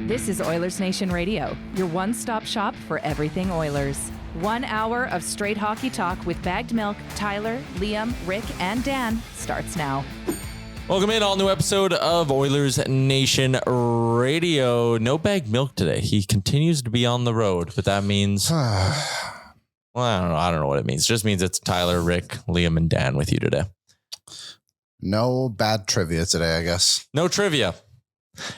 This is Oilersnation Radio, your one-stop shop for everything Oilers. 1 hour of straight hockey talk with Bagged Milk, Tyler, Liam, Rick, and Dan starts now. Welcome in, all new episode of Oilers Nation Radio. No Bagged Milk today. He continues to be on the road, but that means, well, I don't know what it means. It just means it's Tyler, Rick, Liam, and Dan with you today. No bad trivia today, I guess. No trivia.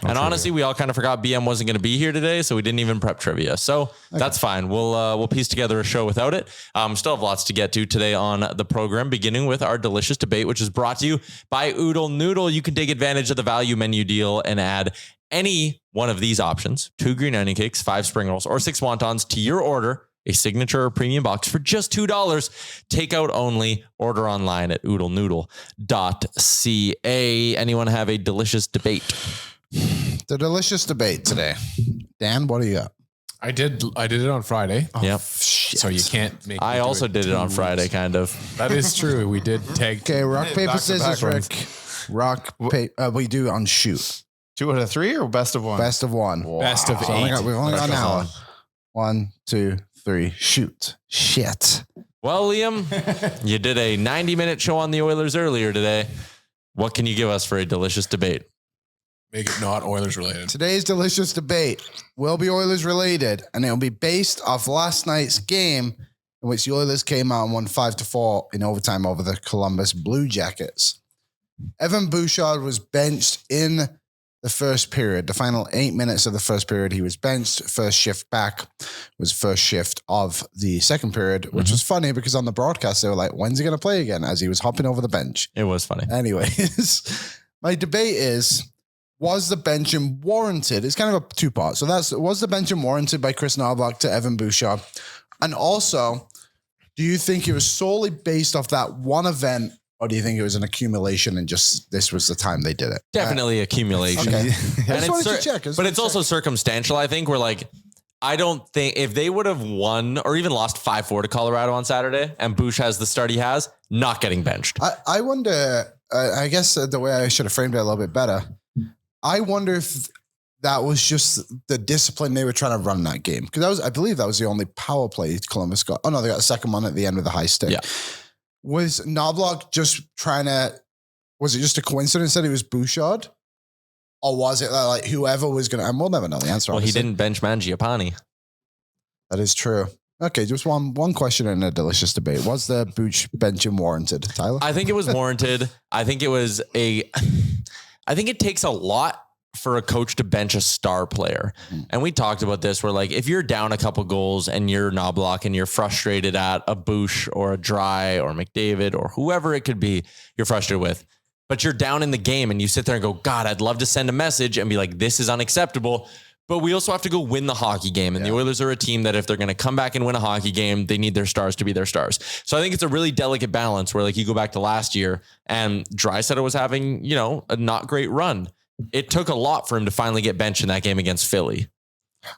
And honestly, we all kind of forgot BM wasn't going to be here today, so we didn't even prep trivia. So that's fine. We'll piece together a show without it. Still have lots to get to today on the program, beginning with our delicious debate, which is brought to you by Oodle Noodle. You can take advantage of the value menu deal and add any one of these options: 2 green onion cakes, 5 spring rolls, or 6 wontons to your order. A signature or premium box for just $2. Takeout only. Order online at oodlenoodle.ca. Anyone have a delicious debate? The delicious debate today. Dan, what do you got? I did it on Friday. Yep. Shit. So you can't make. I also did it on Friday, kind of. That is true. We did tag. Okay, rock, paper, scissors, ones. Rick. Rock, paper. We do on shoot. 2 out of 3 or best of 1? Best of 1. Best of So 8. we've only got an hour. 1, 2, 3. Shoot. Shit. Well, Liam, you did a 90-minute show on the Oilers earlier today. What can you give us for a delicious debate? Make it not Oilers related. Today's delicious debate will be Oilers related, and it'll be based off last night's game in which the Oilers came out and won 5-4 in overtime over the Columbus Blue Jackets. Evan Bouchard was benched in the first period. The final 8 minutes of the first period, he was benched. First shift back was first shift of the second period, which was funny because on the broadcast, they were like, when's he going to play again? As he was hopping over the bench. It was funny. Anyways, my debate is, was the benching warranted? It's kind of a two-part. So was the benching warranted by Chris Knobloch to Evan Bouchard? And also, do you think it was solely based off that one event, or do you think it was an accumulation and just this was the time they did it? Definitely accumulation. Okay. And But it's also circumstantial, I think. We're like, I don't think if they would have won or even lost 5-4 to Colorado on Saturday and Bouch has the start he has, not getting benched. I wonder, I guess the way I should have framed it a little bit better, I wonder if that was just the discipline they were trying to run that game. Because I believe that was the only power play Columbus got. Oh no, they got a second one at the end with the high stick. Yeah. Was Knobloch just was it just a coincidence that it was Bouchard? Or was it like whoever was going to, and we'll never know the answer. Well, obviously. he didn't bench Mangiapane. That is true. Okay, just one question in a delicious debate. Was the Bouch benching warranted, Tyler? I think it was warranted. I think it takes a lot for a coach to bench a star player. And we talked about this where like, if you're down a couple goals and you're Knobloch and you're frustrated at a Bouch or a Dry or McDavid or whoever it could be you're frustrated with, but you're down in the game and you sit there and go, God, I'd love to send a message and be like, this is unacceptable. But we also have to go win the hockey game. And the Oilers are a team that if they're going to come back and win a hockey game, they need their stars to be their stars. So I think it's a really delicate balance where like you go back to last year and Draisaitl was having, a not great run. It took a lot for him to finally get benched in that game against Philly.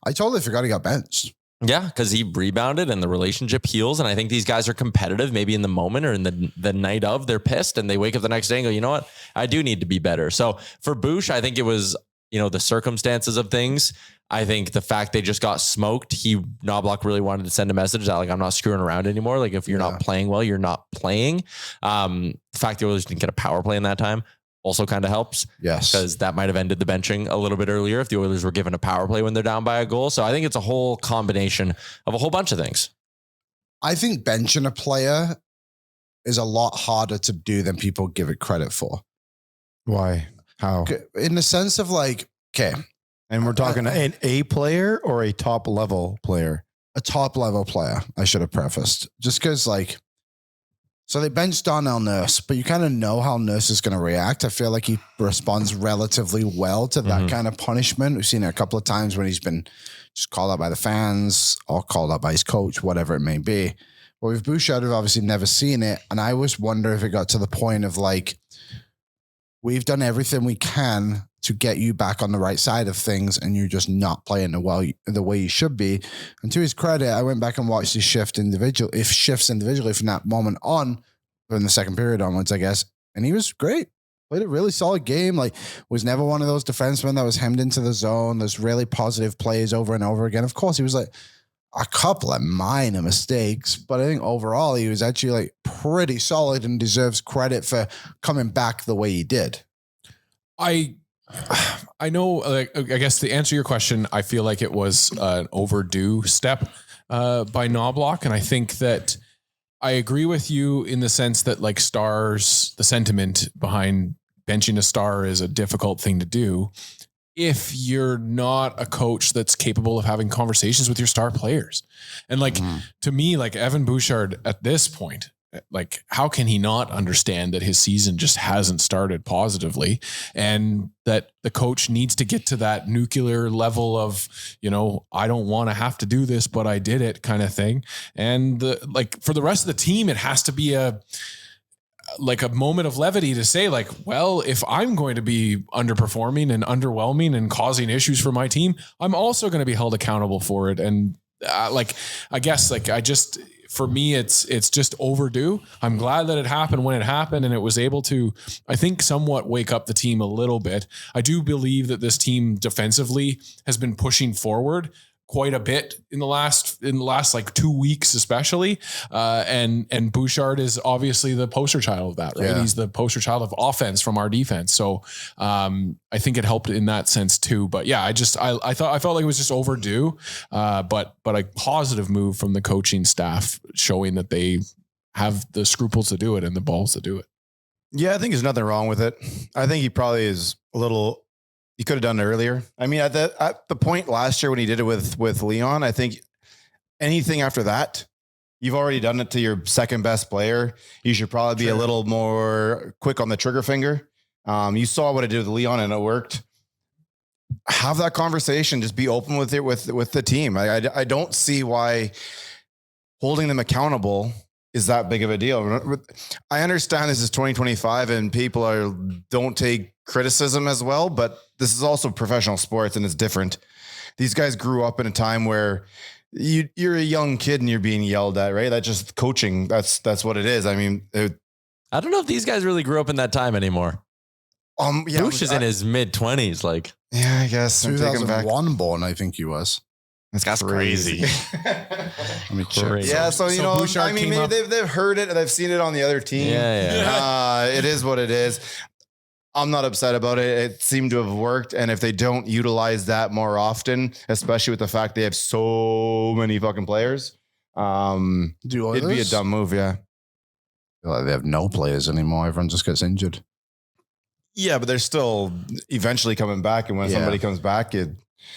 I totally forgot he got benched. Yeah, because he rebounded and the relationship heals. And I think these guys are competitive maybe in the moment or in the night of, they're pissed and they wake up the next day and go, you know what? I do need to be better. So for Bouch, I think it was, the circumstances of things. I think the fact they just got smoked, Knobloch really wanted to send a message that like, I'm not screwing around anymore. Like if you're not playing well, you're not playing. The fact the Oilers didn't get a power play in that time also kind of helps. Yes. Because that might have ended the benching a little bit earlier if the Oilers were given a power play when they're down by a goal. So I think it's a whole combination of a whole bunch of things. I think benching a player is a lot harder to do than people give it credit for. Why? How? In the sense of like, okay. And we're talking an A player or a top level player? A top level player, I should have prefaced. Just because so they benched Darnell Nurse, but you kind of know how Nurse is going to react. I feel like he responds relatively well to that kind of punishment. We've seen it a couple of times when he's been just called out by the fans or called out by his coach, whatever it may be. But with Bouchard, we've obviously never seen it. And I always wonder if it got to the point of like, we've done everything we can to get you back on the right side of things and you're just not playing the way you should be. And to his credit, I went back and watched his shifts individually from that moment on, from the second period onwards, I guess. And he was great. Played a really solid game. Like, was never one of those defensemen that was hemmed into the zone. There's really positive plays over and over again. Of course, he was like a couple of minor mistakes, but I think overall he was actually like pretty solid and deserves credit for coming back the way he did. I know, like, I guess to answer your question, I feel like it was an overdue step by Knobloch. And I think that I agree with you in the sense that, like, stars, the sentiment behind benching a star is a difficult thing to do if you're not a coach that's capable of having conversations with your star players. And like, to me, like Evan Bouchard at this point, like, how can he not understand that his season just hasn't started positively, and that the coach needs to get to that nuclear level of, you know, I don't want to have to do this, but I did it kind of thing. And like, for the rest of the team, it has to be a moment of levity to say, like, well, if I'm going to be underperforming and underwhelming and causing issues for my team, I'm also going to be held accountable for it. And for me, it's just overdue. I'm glad that it happened when it happened, and it was able to, I think, somewhat wake up the team a little bit. I do believe that this team defensively has been pushing forward quite a bit in the last like 2 weeks, especially. And Bouchard is obviously the poster child of that, right? Yeah. He's the poster child of offense from our defense. So I think it helped in that sense too. But yeah, I felt like it was just overdue. But a positive move from the coaching staff, showing that they have the scruples to do it and the balls to do it. Yeah, I think there's nothing wrong with it. I think he probably is a little. You could have done it earlier. I mean, at the point last year when he did it with Leon, I think anything after that, you've already done it to your second best player. You should probably be a little more quick on the trigger finger. You saw what I did with Leon and it worked. Have that conversation. Just be open with it with the team. I don't see why holding them accountable is that big of a deal. I understand this is 2025 and people don't take criticism as well, but this is also professional sports and it's different. These guys grew up in a time where you're a young kid and you're being yelled at, right? That's just coaching. That's what it is. I mean, I don't know if these guys really grew up in that time anymore. Yeah, Bouch is in his mid-20s. Like, yeah, I guess 2001 born, I think he was. That's crazy. Let me check. Yeah, so you know, Bouchard, I mean, maybe they've heard it and they've seen it on the other team. Yeah. It is what it is. I'm not upset about it. It seemed to have worked. And if they don't utilize that more often, especially with the fact they have so many fucking players, it'd be a dumb move. Yeah. Like they have no players anymore. Everyone just gets injured. Yeah, but they're still eventually coming back. And when somebody comes back,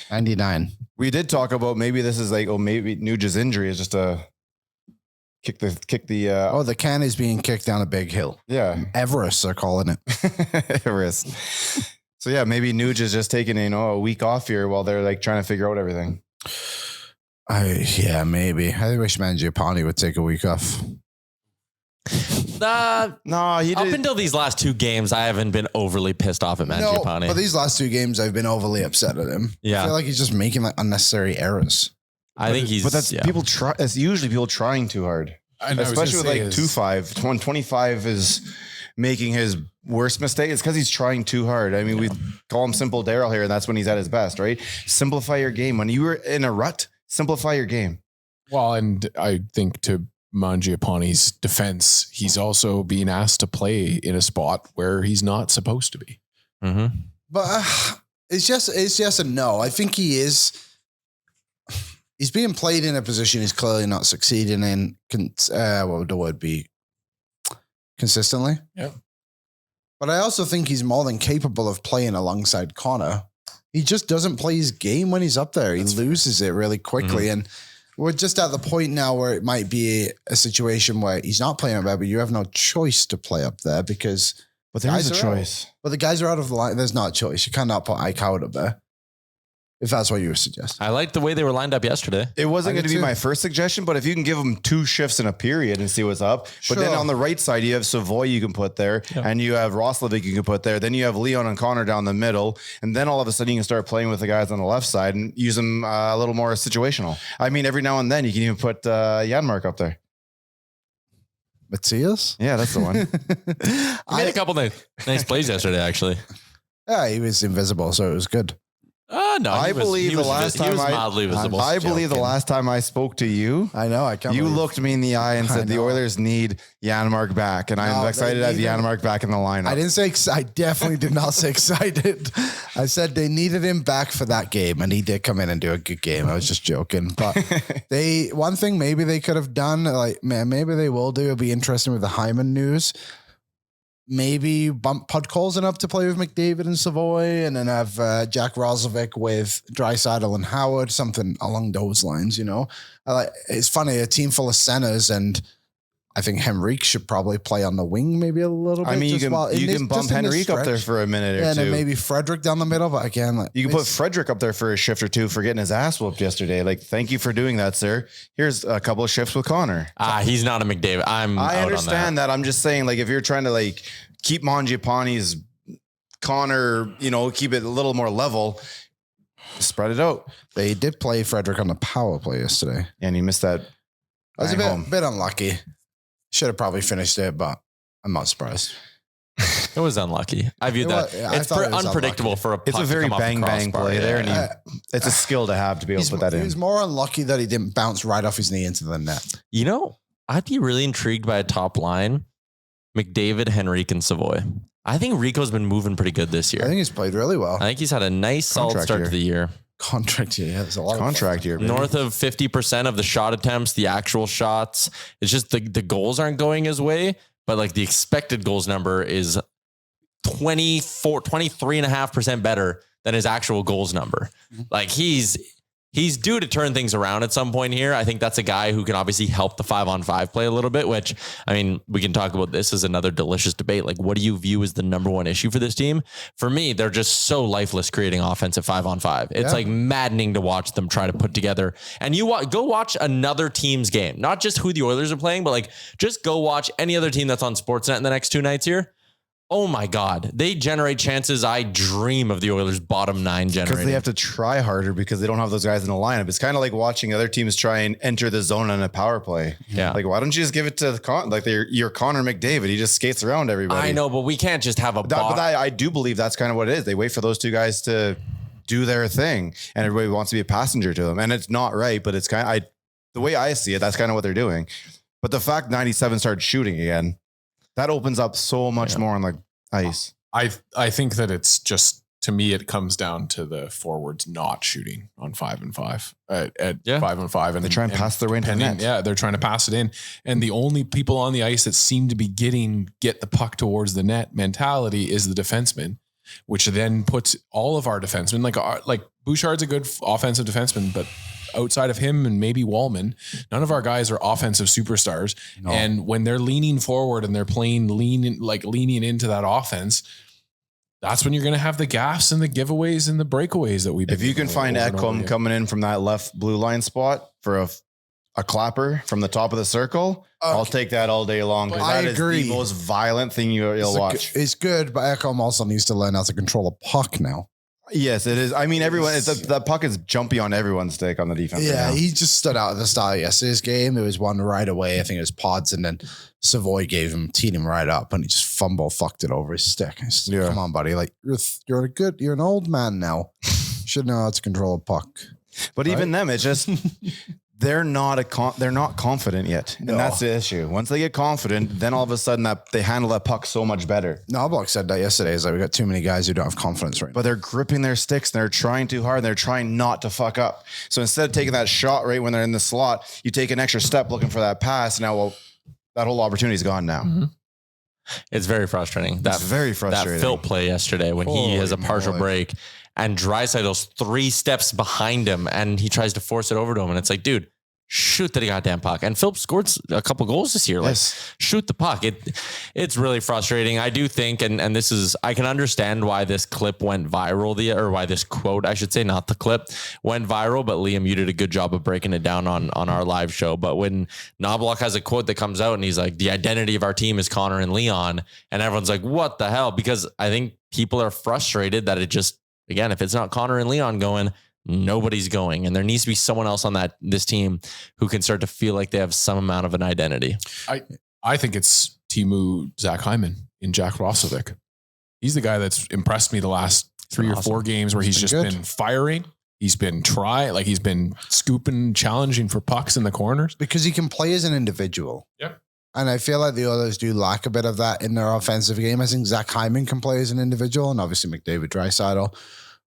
99. We did talk about maybe this is like, maybe Nuge's injury is just a kick the the can is being kicked down a big hill. Yeah. Everest, they're calling it. Everest. So yeah, maybe Nuge is just taking, a week off here while they're like trying to figure out everything. Maybe. I think Mangiapane would take a week off. No, he did. Up until these last two games, I haven't been overly pissed off at Mangiapane. No, but these last two games, I've been overly upset at him. Yeah. I feel like he's just making like unnecessary errors. I think he's. But that's people try. That's usually people trying too hard, especially with like 2-5. 125 is making his worst mistake. It's because he's trying too hard. I mean, we call him Simple Daryl here, and that's when he's at his best, right? Simplify your game. When you were in a rut, simplify your game. Well, and I think to Mangiapane's defense, he's also being asked to play in a spot where he's not supposed to be. Mm-hmm. But it's just a no. I think he is. He's being played in a position he's clearly not succeeding in. What would the word be? Consistently. Yeah. But I also think he's more than capable of playing alongside Connor. He just doesn't play his game when he's up there. He loses it really quickly. And we're just at the point now where it might be a situation where he's not playing up there, but you have no choice to play up there because. But there is a choice. But the guys are out of the line. There's not a choice. You cannot put Ike Howard up there. If that's what you were suggesting. I liked the way they were lined up yesterday. It wasn't going to be my first suggestion, but if you can give them 2 shifts in a period and see what's up. Sure. But then on the right side, you have Savoy you can put there, and you have Roslovic you can put there. Then you have Leon and Connor down the middle. And then all of a sudden you can start playing with the guys on the left side and use them a little more situational. I mean, every now and then you can even put Janmark up there. Matthias? Yeah, that's the one. He made a couple nice plays yesterday, actually. Yeah, he was invisible, so it was good. No, I believe the last time mildly visible. I believe the last time I spoke to you, I know. I can't. you believe- looked me in the eye and said the Oilers need Janmark back, and I'm excited to have Janmark back in the lineup. I didn't say. I definitely did not say excited. I said they needed him back for that game, and he did come in and do a good game. I was just joking, but one thing maybe they could have done, like maybe they will do. It'll be interesting with the Hyman news. Maybe bump Podkolzin up to play with McDavid and Savoy, and then have Jack Roslovic with Draisaitl and Howard, something along those lines. It's funny, a team full of centers, and I think Henrique should probably play on the wing maybe a little bit. I mean, you can bump Henrique up there for a minute or two. And then maybe Frederick down the middle, but again, you can put Frederick up there for a shift or two for getting his ass whooped yesterday. Like, thank you for doing that, sir. Here's a couple of shifts with Connor. He's not a McDavid. I understand that. I'm just saying, like, if you're trying to keep Mangiapane's Connor, keep it a little more level, spread it out. They did play Frederick on the power play yesterday. And he missed that. I was a bit unlucky. Should have probably finished it, but I'm not surprised. It was unlucky. I viewed that. It's unpredictable unlucky. for a puck. It's a very to come bang off the bang crossbar. play there, and it's a skill to have to be able to put that in. He was more unlucky that he didn't bounce right off his knee into the net. I'd be really intrigued by a top line: McDavid, Henrique, and Savoy. I think Rico's been moving pretty good this year. I think he's played really well. I think he's had a nice solid start to the year. Contract year, there's a lot contract year. Baby. North of 50% of the shot attempts, the actual shots. It's just the goals aren't going his way, but the expected goals number is 23.5% better than his actual goals number. He's due to turn things around at some point here. I think that's a guy who can obviously help the 5-on-5 play a little bit, which, we can talk about this as another delicious debate. What do you view as the number one issue for this team? For me, they're just so lifeless creating offensive 5-on-5. It's maddening to watch them try to put together. And go watch another team's game, not just who the Oilers are playing, but just go watch any other team that's on Sportsnet in the next 2 nights here. Oh my God. They generate chances. I dream of the Oilers' bottom 9 generating. Because they have to try harder because they don't have those guys in the lineup. It's kind of like watching other teams try and enter the zone on a power play. Yeah. Why don't you just give it to your Connor McDavid? He just skates around everybody. I know, but we can't just have a but I do believe that's kind of what it is. They wait for those two guys to do their thing, and everybody wants to be a passenger to them. And it's not right, but it's the way I see it, that's kind of what they're doing. But the fact 97 started shooting again, that opens up so much more on the ice. I think that it's just, to me, it comes down to the forwards not shooting on 5-on-5 at 5-on-5, and they try and pass their way into the net. Yeah, they're trying to pass it in, and the only people on the ice that seem to be get the puck towards the net mentality is the defenseman, which then puts all of our defensemen like Bouchard's a good offensive defenseman, but outside of him and maybe Wallman, none of our guys are offensive superstars. No. And when they're leaning forward and they're leaning into that offense, that's when you're going to have the gaffes and the giveaways and the breakaways that we've been. If you can find Ekholm coming in from that left blue line spot for a clapper from the top of the circle, I'll take that all day long. I agree. Is the most violent thing you'll watch. It's good, but Ekholm also needs to learn how to control a puck now. Yes, it is. The puck is jumpy on everyone's stick on the defense. Yeah, he just stood out at the start of yesterday's game. There was one right away. I think it was Pods, and then Savoy teed him right up, and he just fucked it over his stick. Said, come on, buddy. You're an old man now. Should know how to control a puck. But even them, it's just they're not confident yet, and that's the issue. Once they get confident, then all of a sudden that they handle that puck so much better. Knobloch said that yesterday. Is we got too many guys who don't have confidence right now. But they're gripping their sticks and they're trying too hard and they're trying not to fuck up. So instead of taking that shot right when they're in the slot, you take an extra step looking for that pass. Now, that whole opportunity is gone now. Mm-hmm. It's very frustrating. That's very frustrating. That Phil play yesterday when he has a partial break and Draisaitl's 3 steps behind him and he tries to force it over to him. And it's dude, shoot the goddamn puck. And Philip scored a couple goals this year. Shoot the puck. It's really frustrating. I do think, and this is, I can understand why this clip went viral, or why this quote, I should say, not the clip, went viral. But Liam, you did a good job of breaking it down on our live show. But when Knobloch has a quote that comes out and he's like, the identity of our team is Connor and Leon, and everyone's like, what the hell? Because I think people are frustrated that it just, again, if it's not Connor and Leon going, nobody's going, and there needs to be someone else on this team who can start to feel like they have some amount of an identity. I think it's Teemu Zach Hyman in Jack Roslovic. He's the guy that's impressed me the last 3 or 4 games where he's just been firing. He's been he's been scooping, challenging for pucks in the corners. Because he can play as an individual. Yep. And I feel like the Oilers do lack a bit of that in their offensive game. I think Zach Hyman can play as an individual, and obviously McDavid, Draisaitl.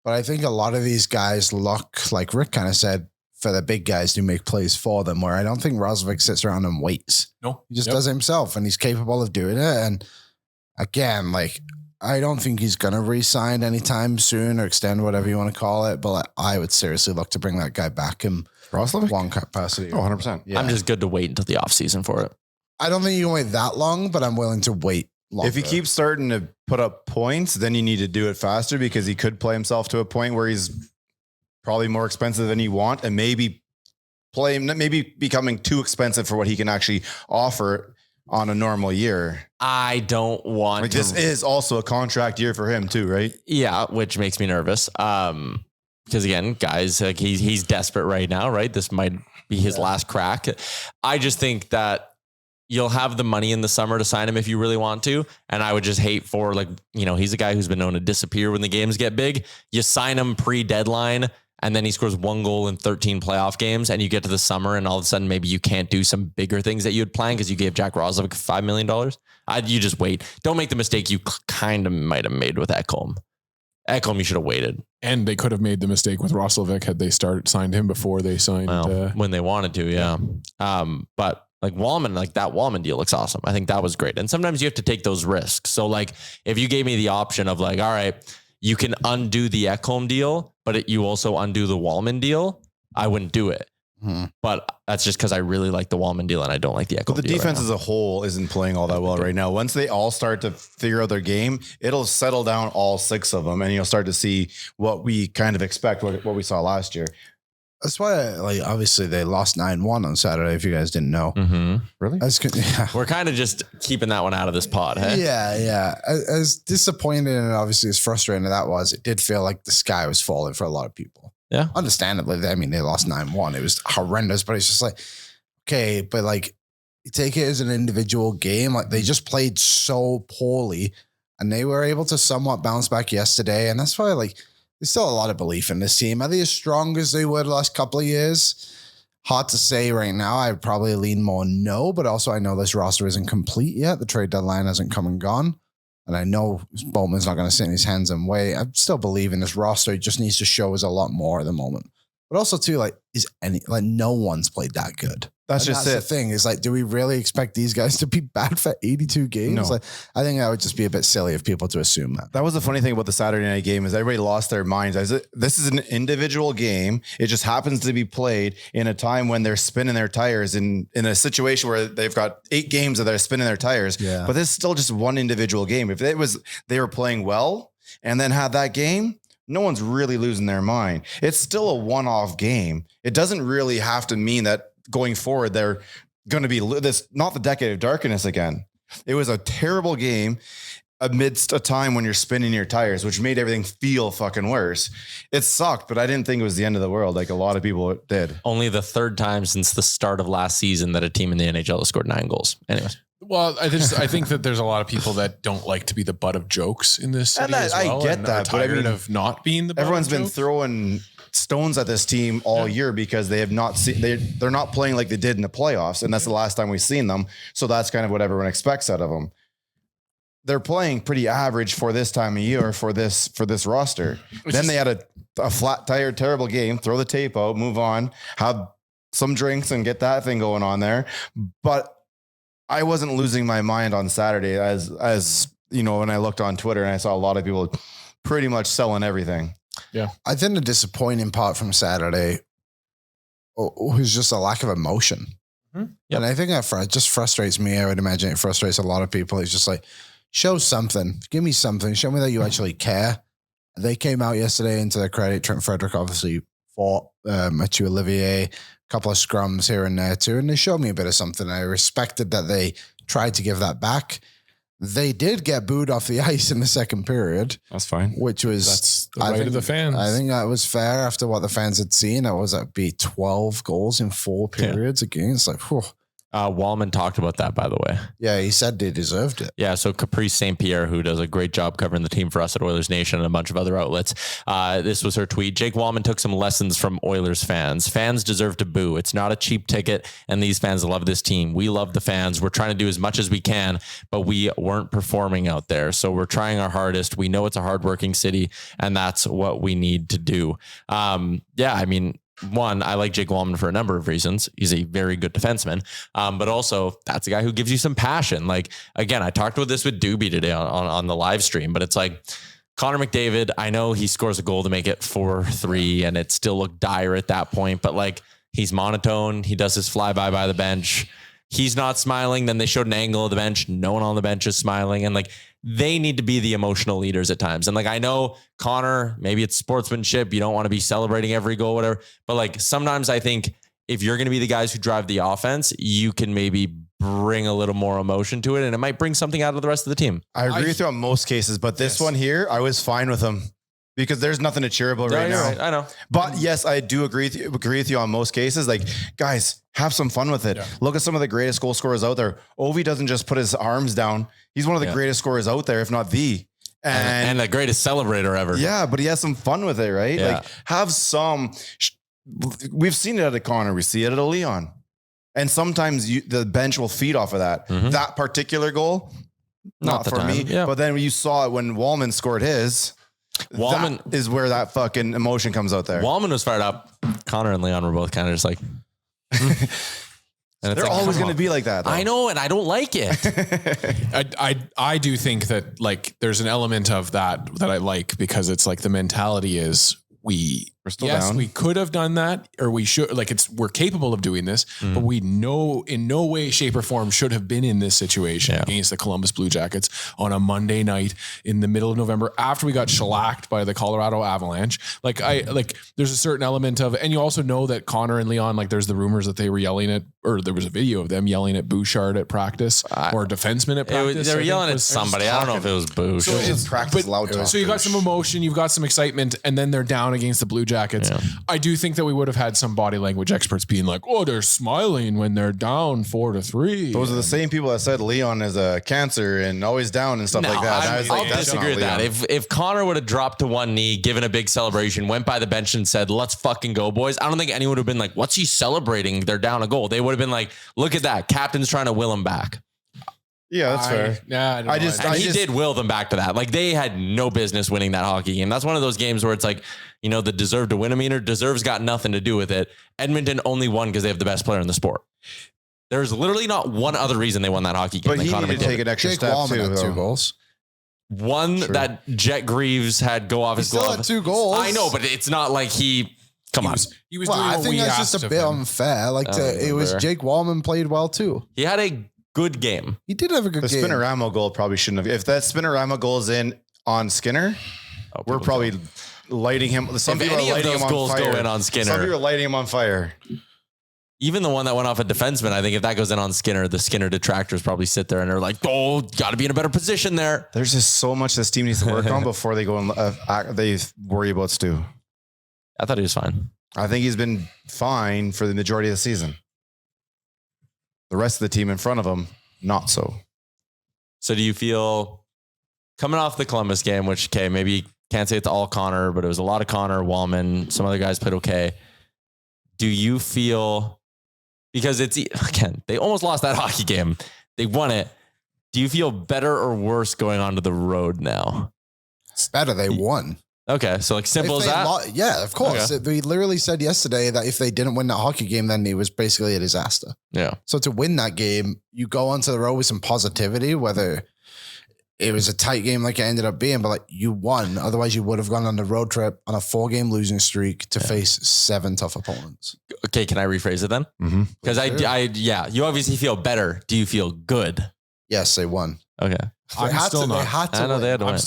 But I think a lot of these guys look, like Rick kind of said, for the big guys to make plays for them, where I don't think Roslovic sits around and waits. No. He just does it himself, and he's capable of doing it. And again, like, I don't think he's going to re-sign anytime soon or extend, whatever you want to call it. But I would seriously look to bring that guy back in Roslovic? one capacity. Oh, 100%. Yeah. I'm just good to wait until the offseason for it. I don't think you can wait that long, but I'm willing to wait longer. If he keeps starting to put up points, then you need to do it faster because he could play himself to a point where he's probably more expensive than you want and maybe becoming too expensive for what he can actually offer on a normal year. I don't want like this is also a contract year for him too, right? Yeah, which makes me nervous. Because again, guys, like he's desperate right now, right? This might be his last crack. I just think that you'll have the money in the summer to sign him if you really want to. And I would just hate for, like, you know, he's a guy who's been known to disappear when the games get big. You sign him pre-deadline and then he scores 1 goal in 13 playoff games and you get to the summer and all of a sudden maybe you can't do some bigger things that you had planned because you gave Jack Roslovic $5 million. You just wait. Don't make the mistake you kind of might have made with Ekholm. Ekholm, you should have waited. And they could have made the mistake with Roslovic had they signed him before they signed. When they wanted to, yeah. But like Wallman, like that Wallman deal looks awesome. I think that was great. And sometimes you have to take those risks. So like if you gave me the option of like, all right, you can undo the Ekholm deal, but you also undo the Wallman deal, I wouldn't do it. But that's just because I really like the Wallman deal and I don't like the Ekholm deal. But the defense as a whole isn't playing all that well right now. Once they all start to figure out their game, it'll settle down all 6 of them and you'll start to see what we kind of expect, what we saw last year. That's why, like, obviously they lost 9-1 on Saturday, if you guys didn't know. Really? We're kind of just keeping that one out of this pod, hey? Yeah. As disappointed and obviously as frustrating as that was, it did feel like the sky was falling for a lot of people. Yeah. Understandably, I mean, they lost 9-1. It was horrendous, but it's just like, okay, but like, you take it as an individual game. Like, they just played so poorly and they were able to somewhat bounce back yesterday. And that's why, like, there's still a lot of belief in this team. Are they as strong as they were the last couple of years? Hard to say right now. I'd probably lean more no, but also I know this roster isn't complete yet. The trade deadline hasn't come and gone. And I know Bowman's not going to sit in his hands and wait. I still believe in this roster. It just needs to show us a lot more at the moment. But also too, like, no one's played that good. That's the thing is, like, do we really expect these guys to be bad for 82 games? No. Like, I think that would just be a bit silly of people to assume that. That was the funny thing about the Saturday night game is everybody lost their minds. This is an individual game. It just happens to be played in a time when they're spinning their tires in a situation where they've got 8 games that they're spinning their tires. Yeah. But this is still just one individual game. If they were playing well and then had that game, no one's really losing their mind. It's still a one-off game. It doesn't really have to mean that going forward they're going to be not the decade of darkness again. It was a terrible game amidst a time when you're spinning your tires, which made everything feel fucking worse. It sucked, but I didn't think it was the end of the world like a lot of people did. Only the 3rd time since the start of last season that a team in the NHL has scored 9 goals. Anyways. Well, I think that there's a lot of people that don't like to be the butt of jokes in this city as well. I get that, but tired of not being the butt everyone's of been jokes. Throwing stones at this team all year because they have not seen they're not playing like they did in the playoffs, and that's the last time we've seen them. So that's kind of what everyone expects out of them. They're playing pretty average for this time of year for this roster. Then they had a flat tire, terrible game. Throw the tape out, move on, have some drinks, and get that thing going on there. But I wasn't losing my mind on Saturday as you know, when I looked on Twitter and I saw a lot of people pretty much selling everything. Yeah. I think the disappointing part from Saturday was just a lack of emotion. Yep. And I think that just frustrates me. I would imagine it frustrates a lot of people. It's just like, show something. Give me something. Show me that you actually care. They came out yesterday, and to their credit, Trent Frederick obviously fought Mathieu Olivier, a couple of scrums here and there too, and they showed me a bit of something. I respected that they tried to give that back. They did get booed off the ice in the second period. That's fine. Which was That's the right of the fans. I think that was fair after what the fans had seen. It was be 12 goals in 4 periods again. It's like, whew. Wallman talked about that, by the way. Yeah, he said they deserved it. Yeah, so Caprice St. Pierre, who does a great job covering the team for us at Oilers Nation and a bunch of other outlets, this was her tweet. Jake Wallman took some lessons from Oilers fans. Fans deserve to boo. It's not a cheap ticket, and these fans love this team. We love the fans. We're trying to do as much as we can, but we weren't performing out there. So we're trying our hardest. We know it's a hardworking city, and that's what we need to do. Yeah, I mean, one, I like Jake Wallman for a number of reasons. He's a very good defenseman. But also that's a guy who gives you some passion. Like, again, I talked about this with Doobie today on the live stream, but it's like Connor McDavid, I know he scores a goal to make it 4-3 and it still looked dire at that point, but like he's monotone. He does his flyby by the bench. He's not smiling. Then they showed an angle of the bench. No one on the bench is smiling. And like, they need to be the emotional leaders at times. And like, I know Connor, maybe it's sportsmanship. You don't want to be celebrating every goal, whatever. But like, sometimes I think if you're going to be the guys who drive the offense, you can maybe bring a little more emotion to it and it might bring something out of the rest of the team. I agree with you on most cases, but this one here, I was fine with him because there's nothing to cheer about right now. Right. I know. But yes, I do agree with you on most cases. Like, guys, have some fun with it. Yeah. Look at some of the greatest goal scorers out there. Ovi doesn't just put his arms down. He's one of the greatest scorers out there, if not the. And the greatest celebrator ever. Yeah, but he has some fun with it, right? Yeah. Like, have some. We've seen it at a Connor. We see it at a Leon. And sometimes the bench will feed off of that. Mm-hmm. That particular goal, not for me. Yeah. But then you saw it when Wallman scored his. Wallman that is where that fucking emotion comes out there. Wallman was fired up. Connor and Leon were both kind of just like... And they're like, always going to be like that, though. I know, and I don't like it. I do think that like there's an element of that I like because it's like the mentality is we're still down. We could have done that, or we should, like we're capable of doing this, but we know in no way, shape or form should have been in this situation against the Columbus Blue Jackets on a Monday night in the middle of November after we got shellacked by the Colorado Avalanche. Like there's a certain element of, and you also know that Connor and Leon, like there's the rumors that they were yelling at, or there was a video of them yelling at Bouchard at practice or a defenseman at practice. They were yelling at somebody. I don't know if it was Bouch. So practice loud talk. So you got some emotion, you've got some excitement, and then they're down against the Blue Jackets. Yeah. I do think that we would have had some body language experts being like, oh, they're smiling when they're down 4-3. Those are the same people that said Leon is a cancer and always down and stuff like that. I'll disagree with that. If Connor would have dropped to one knee, given a big celebration, went by the bench and said, let's fucking go, boys, I don't think anyone would have been like, what's he celebrating? They're down a goal. They would have been like, look at that. Captain's trying to will him back. Yeah, that's fair. Yeah, he did will them back to that. Like they had no business winning that hockey game. That's one of those games where it's like, you know, the deserve to win meter, deserves got nothing to do with it. Edmonton only won because they have the best player in the sport. There's literally not one other reason they won that hockey game. But he needed to take an extra step too. Had 2 goals. One that Jet Greaves had go off his glove. Still had 2 goals. I know, but it's not like he was doing what I think that's just a bit unfair. Like it was Jake Wallman played well too. He had a good game. He did have a good game. The Spinorama goal probably shouldn't have. If that Spinorama goal is in on Skinner, we're probably lighting him. Some people are lighting him on fire. Go in on Skinner. Some people are lighting him on fire. Even the one that went off a defenseman, I think if that goes in on Skinner, the Skinner detractors probably sit there and they're like, oh, got to be in a better position there. There's just so much this team needs to work on before they go and they worry about Stu. I thought he was fine. I think he's been fine for the majority of the season. The rest of the team in front of him, not so. So do you feel coming off the Columbus game, which, okay, maybe you can't say it's all Connor, but it was a lot of Connor, Wallman, some other guys played okay. Do you feel, because it's, again, they almost lost that hockey game. They won it. Do you feel better or worse going onto the road now? It's better. They won. Okay. So like simple as that? Yeah, of course. Okay. We literally said yesterday that if they didn't win that hockey game, then it was basically a disaster. Yeah. So to win that game, you go onto the road with some positivity, whether it was a tight game like it ended up being, but like you won. Otherwise you would have gone on the road trip on a 4-game losing streak to face 7 tough opponents. Okay. Can I rephrase it then? Because you obviously feel better. Do you feel good? Yes, they won. Okay. I'm still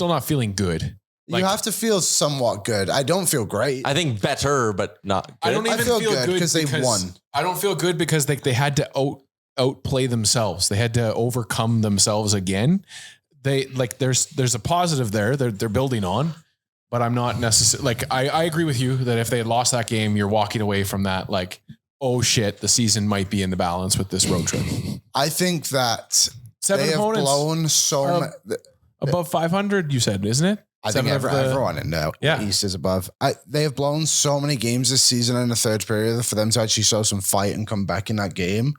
not feeling good. You have to feel somewhat good. I don't feel great. I think better, but not good. I don't even feel good because they won. I don't feel good because they had to outplay themselves. They had to overcome themselves again. They like there's a positive there. They're building on, but I'm not necessarily like I agree with you that if they had lost that game, you're walking away from that like oh shit, the season might be in the balance with this road trip. I think that 7 they have opponents blown so much. above 500, you said, isn't it? I think everyone in the East is above. They have blown so many games this season in the third period for them to actually show some fight and come back in that game.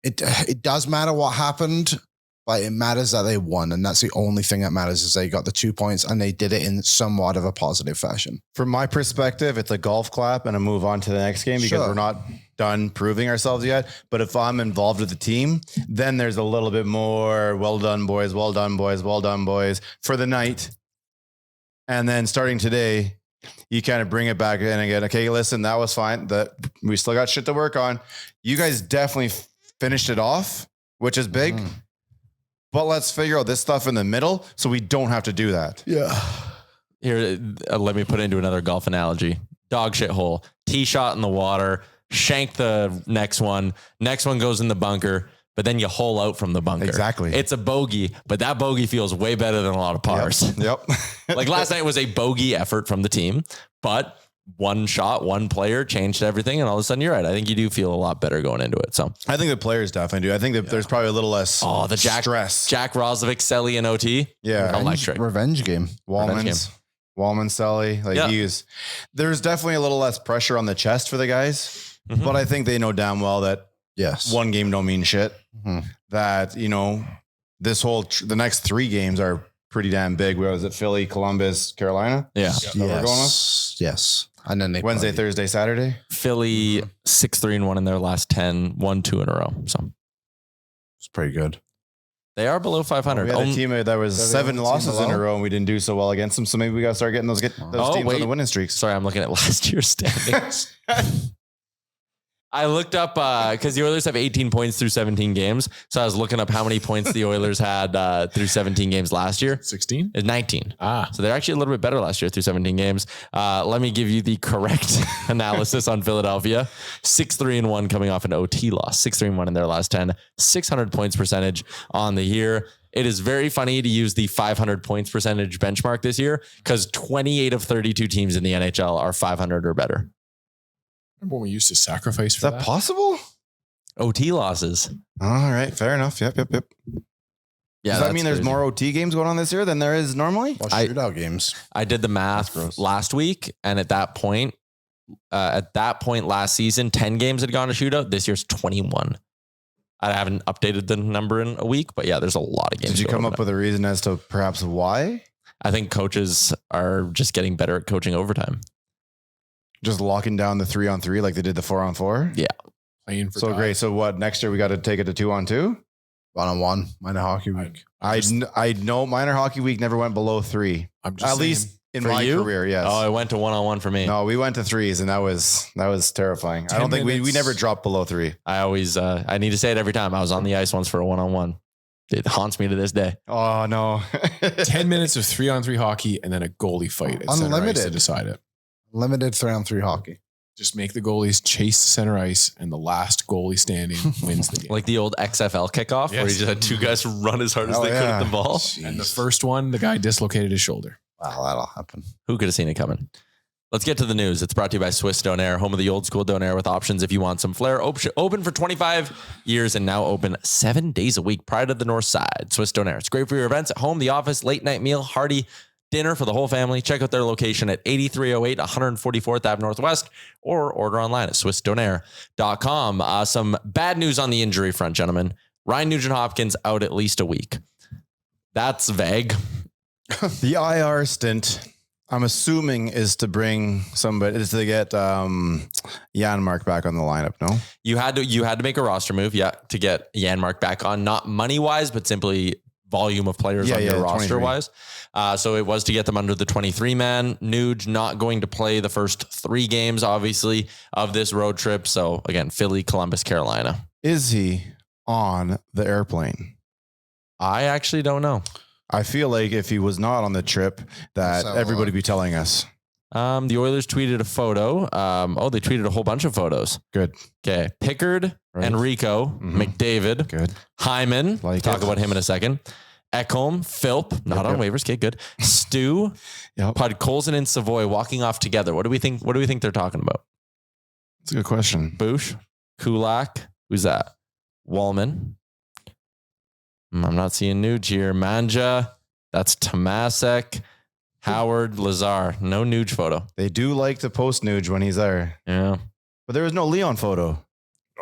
It does matter what happened, but it matters that they won. And that's the only thing that matters is they got the 2 points and they did it in somewhat of a positive fashion. From my perspective, it's a golf clap and a move on to the next game because we're not done proving ourselves yet. But if I'm involved with the team, then there's a little bit more well done, boys, well done, boys, well done, boys for the night. And then starting today, you kind of bring it back in again. Okay, listen, that was fine. We still got shit to work on. You guys definitely finished it off, which is big. But let's figure out this stuff in the middle so we don't have to do that. Yeah. Here, let me put into another golf analogy. Dog shit hole. Tee shot in the water. Shank the next one goes in the bunker, but then you hole out from the bunker. Exactly. It's a bogey, but that bogey feels way better than a lot of pars. Yep. Like last night was a bogey effort from the team, but one shot, one player changed everything. And all of a sudden you're right. I think you do feel a lot better going into it. So I think the players definitely do. I think that there's probably a little less stress. Jack Roslovic, Selly and OT. Yeah. Electric. Revenge game. Wallman, Selly. There's definitely a little less pressure on the chest for the guys. But I think they know damn well that one game don't mean shit. That, the next 3 games are pretty damn big. Where was it? Philly, Columbus, Carolina? Yeah. Yes. And then Wednesday, Thursday, Saturday. Philly 6-3-1 in their last 10, 1-2 in a row. So it's pretty good. They are below 500. We had a team that was 7 losses in a row and we didn't do so well against them. So maybe we got to start getting those teams on the winning streaks. Sorry, I'm looking at last year's standings. I looked up because the Oilers have 18 points through 17 games. So I was looking up how many points the Oilers had through 17 games last year. 16? It's 19. So they're actually a little bit better last year through 17 games. Let me give you the correct analysis on Philadelphia. 6-3-1 coming off an OT loss. 6-3-1 in their last 10. 600 points percentage on the year. It is very funny to use the 500 points percentage benchmark this year because 28 of 32 teams in the NHL are 500 or better. Remember when we used to sacrifice for that? Is that possible? OT losses. All right. Fair enough. Yep. Yeah. Does that mean there's more OT games going on this year than there is normally? Well, shootout games. I did the math last week. And at that point last season, 10 games had gone to shootout. This year's 21. I haven't updated the number in a week, but yeah, there's a lot of games. Did you come up with a reason as to perhaps why? I think coaches are just getting better at coaching overtime. Just locking down the 3-on-3 like they did the 4-on-4? Yeah. Playing for so great. So what, next year we got to take it to 2-on-2? 1-on-1, minor hockey week. I know minor hockey week never went below 3. I'm just at least in my career, yes. Oh, it went to 1-on-1 for me. No, we went to 3s and that was terrifying. I don't think we never dropped below 3. I always I need to say it every time. I was on the ice once for a 1-on-1. It haunts me to this day. Oh no. 10 minutes of 3-on-3 hockey and then a goalie fight at center ice to decide it. Limited 3-on-3 hockey. Just make the goalies chase center ice and the last goalie standing wins the game. Like the old XFL kickoff where you just had 2 guys run as hard as they could at the ball. Jeez. And the first one, the guy dislocated his shoulder. Wow, that'll happen. Who could have seen it coming? Let's get to the news. It's brought to you by Swiss Donair, home of the old school Donair with options if you want some flair. Open for 25 years and now open 7 days a week. Pride of the North Side. Swiss Donair. It's great for your events at home, the office, late night meal, hearty dinner for the whole family. Check out their location at 8308 144th Ave Northwest or order online at swissdonair.com. Some bad news on the injury front, gentlemen. Ryan Nugent-Hopkins out at least a week. That's vague. The IR stint, I'm assuming, is to bring somebody, is to get Janmark back on the lineup, no? You had to make a roster move, to get Janmark back on, not money-wise, but simply volume of players on your roster 23. Wise. So it was to get them under the 23-man. Nuge not going to play the first 3 games, obviously, of this road trip. So again, Philly, Columbus, Carolina. Is he on the airplane? I actually don't know. I feel like if he was not on the trip, that everybody be telling us. The Oilers tweeted a photo. They tweeted a whole bunch of photos. Good. Okay. Pickard, Enrico, McDavid, good. Hyman. Talk about him in a second. Ekholm, Philp, not on waivers. Okay, good. Stu, Podkolzin and Savoy walking off together. What do we think? What do we think they're talking about? That's a good question. Bouch, Kulak. Who's that? Wallman. I'm not seeing Nuge here. Manja. That's Tomasek. Howard, Lazar. No Nuge photo. They do like to post Nuge when he's there. Yeah. But there was no Leon photo.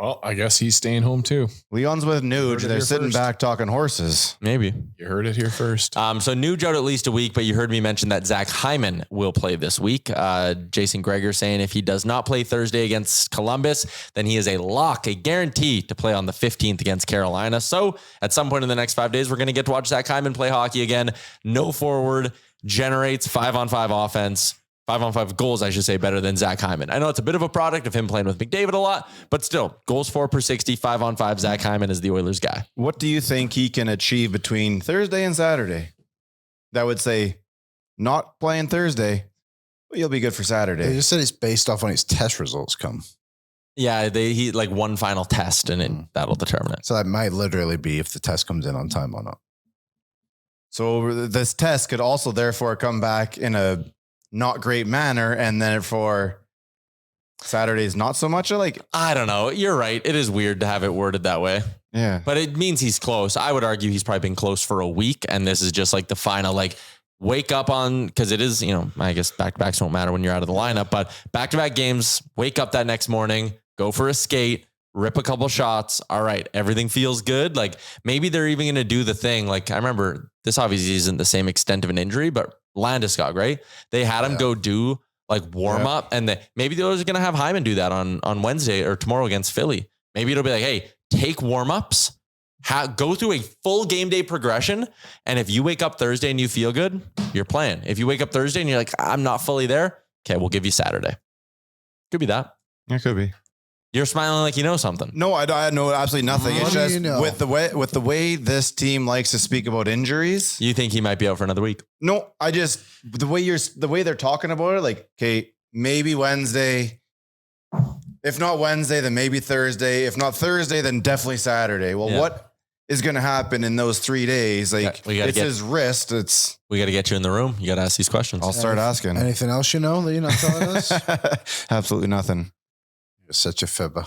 Well, I guess he's staying home too. Leon's with Nuge. They're sitting back talking horses. Maybe. You heard it here first. So Nuge out at least a week, but you heard me mention that Zach Hyman will play this week. Jason Greger saying if he does not play Thursday against Columbus, then he is a lock, a guarantee to play on the 15th against Carolina. So at some point in the next 5 days, we're going to get to watch Zach Hyman play hockey again. No forward, generates 5-on-5 offense. 5-on-5 goals, I should say, better than Zach Hyman. I know it's a bit of a product of him playing with McDavid a lot, but still, goals 4 per 60, 5-on-5. Zach Hyman is the Oilers guy. What do you think he can achieve between Thursday and Saturday? That would say not playing Thursday, but you'll be good for Saturday. They just said it's based off when his test results come. Yeah, he like one final test, and that'll determine it. So that might literally be if the test comes in on time or not. So this test could also therefore come back in a not great manner, and then for Saturdays, not so much. I don't know. You're right. It is weird to have it worded that way. Yeah. But it means he's close. I would argue he's probably been close for a week, and this is just like the final, like, wake up on, because it is, I guess back-to-backs don't matter when you're out of the lineup, but back-to-back games, wake up that next morning, go for a skate, rip a couple shots. All right, everything feels good. Like, maybe they're even going to do the thing. Like, I remember, this obviously isn't the same extent of an injury, but Landeskog, right? They had him go do like warm up, and maybe the Oilers are going to have Hyman do that on Wednesday or tomorrow against Philly. Maybe it'll be like, hey, take warm ups, go through a full game day progression. And if you wake up Thursday and you feel good, you're playing. If you wake up Thursday and you're like, I'm not fully there. Okay, we'll give you Saturday. Could be that. It could be. You're smiling like you know something. No, I know absolutely nothing. What It's do just you know? with the way this team likes to speak about injuries. You think he might be out for another week? No, the way they're talking about it, like, okay, maybe Wednesday. If not Wednesday, then maybe Thursday. If not Thursday, then definitely Saturday. Well, what is going to happen in those 3 days? Like, it's his wrist. We got to get you in the room. You got to ask these questions. I'll start asking. Anything else you know that you're not telling us? Absolutely nothing. You're such a fibber.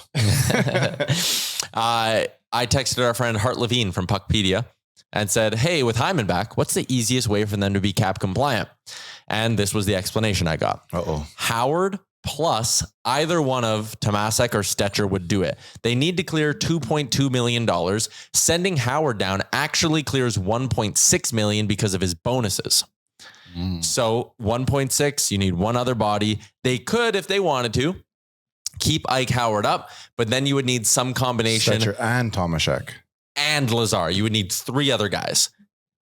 I texted our friend Hart Levine from Puckpedia and said, hey, with Hyman back, what's the easiest way for them to be cap compliant? And this was the explanation I got. Howard plus either one of Tomasek or Stetcher would do it. They need to clear $2.2 million. Sending Howard down actually clears $1.6 million because of his bonuses. So 1.6, you need one other body. They could, if they wanted to, keep Ike Howard up, but then you would need some combination. Stetcher and Tomaszek. And Lazar. You would need 3 other guys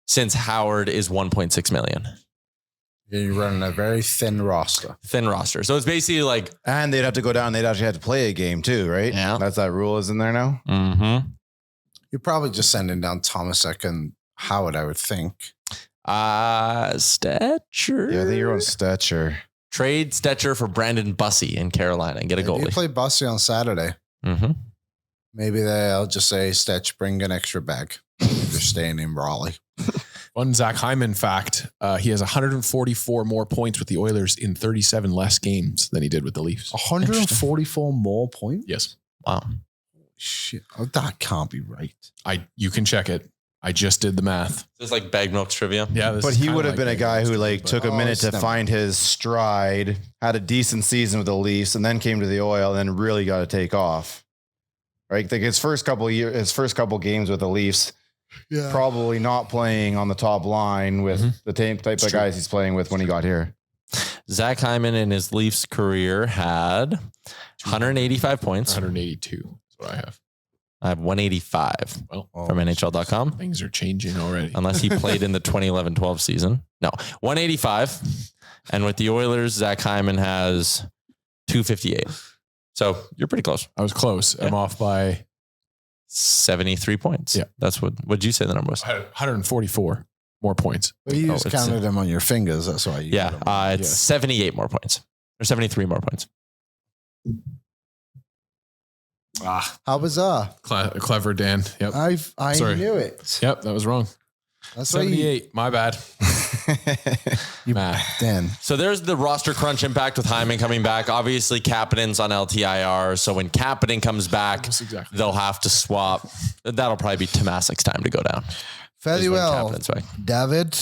since Howard is 1.6 million. You're running a very thin roster. So it's basically like, and they'd have to go down. They'd actually have to play a game too, right? Yeah. That's that rule is in there now. mm-hmm. You're probably just sending down Tomasek and Howard, I would think. Stetcher. Yeah, I think you're on Stetcher. Trade Stetcher for Brandon Bussey in Carolina and get a Maybe you goalie. play Bussey on Saturday. Mm-hmm. Maybe they'll just say, Stetch, bring an extra bag. They're staying in Raleigh. Fun Zach Hyman fact. He has 144 more points with the Oilers in 37 less games than he did with the Leafs. 144 more points? Yes. Wow. Shit. Oh, that can't be right. You can check it. I just did the math. This is like Bag Milk's trivia. Yeah. But he would have been a guy who took a minute to find his stride, had a decent season with the Leafs, and then came to the Oil, and then really got to take off. Right? Like his first couple games with the Leafs, probably not playing on the top line with the type of guys he's playing with when he got here. Zach Hyman in his Leafs career had 185 points. 182 is what I have. I have 185 from NHL.com. Things are changing already. Unless he played in the 2011-12 season. No, 185. And with the Oilers, Zach Hyman has 258. So you're pretty close. I was close. Yeah. I'm off by 73 points. Yeah. That's what'd you say the number was? 144 more points. But you just counted them on your fingers. That's why you it's 78 more points. Or 73 more points. How bizarre. Clever, Dan. Yep. I knew it. Yep, that was wrong. That's why 78. My bad. Dan. So there's the roster crunch impact with Hyman coming back. Obviously, Kapanen's on LTIR. So when Kapanen comes back, they'll have to swap. That'll probably be Tomasik's time to go down. Fairly well. David,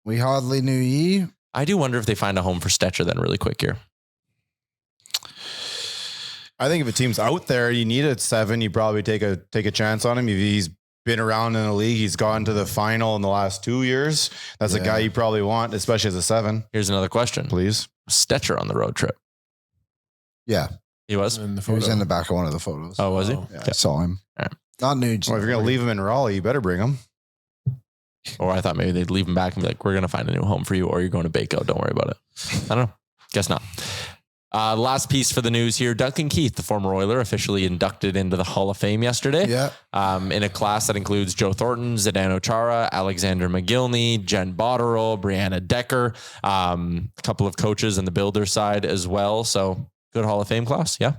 we hardly knew ye. I do wonder if they find a home for Stetcher then really quick here. I think if a team's out there, you need a 7. You probably take a chance on him. If he's been around in the league, he's gone to the final in the last 2 years. That's a guy you probably want, especially as a 7. Here's another question, please. Stetcher on the road trip? Yeah, he was. He was in the back of one of the photos. Oh, was he? Yeah, I saw him. Right. Not Nuge. Well, if you're gonna leave him in Raleigh, you better bring him. Or I thought maybe they'd leave him back and be like, "We're gonna find a new home for you, or you're going to Baco. Don't worry about it." I don't know. Guess not. Last piece for the news here. Duncan Keith, the former Oiler, officially inducted into the Hall of Fame yesterday. Yeah. In a class that includes Joe Thornton, Zdeno Chara, Alexander McGillney, Jen Botterill, Brianna Decker, a couple of coaches on the builder side as well. So good Hall of Fame class. Yeah.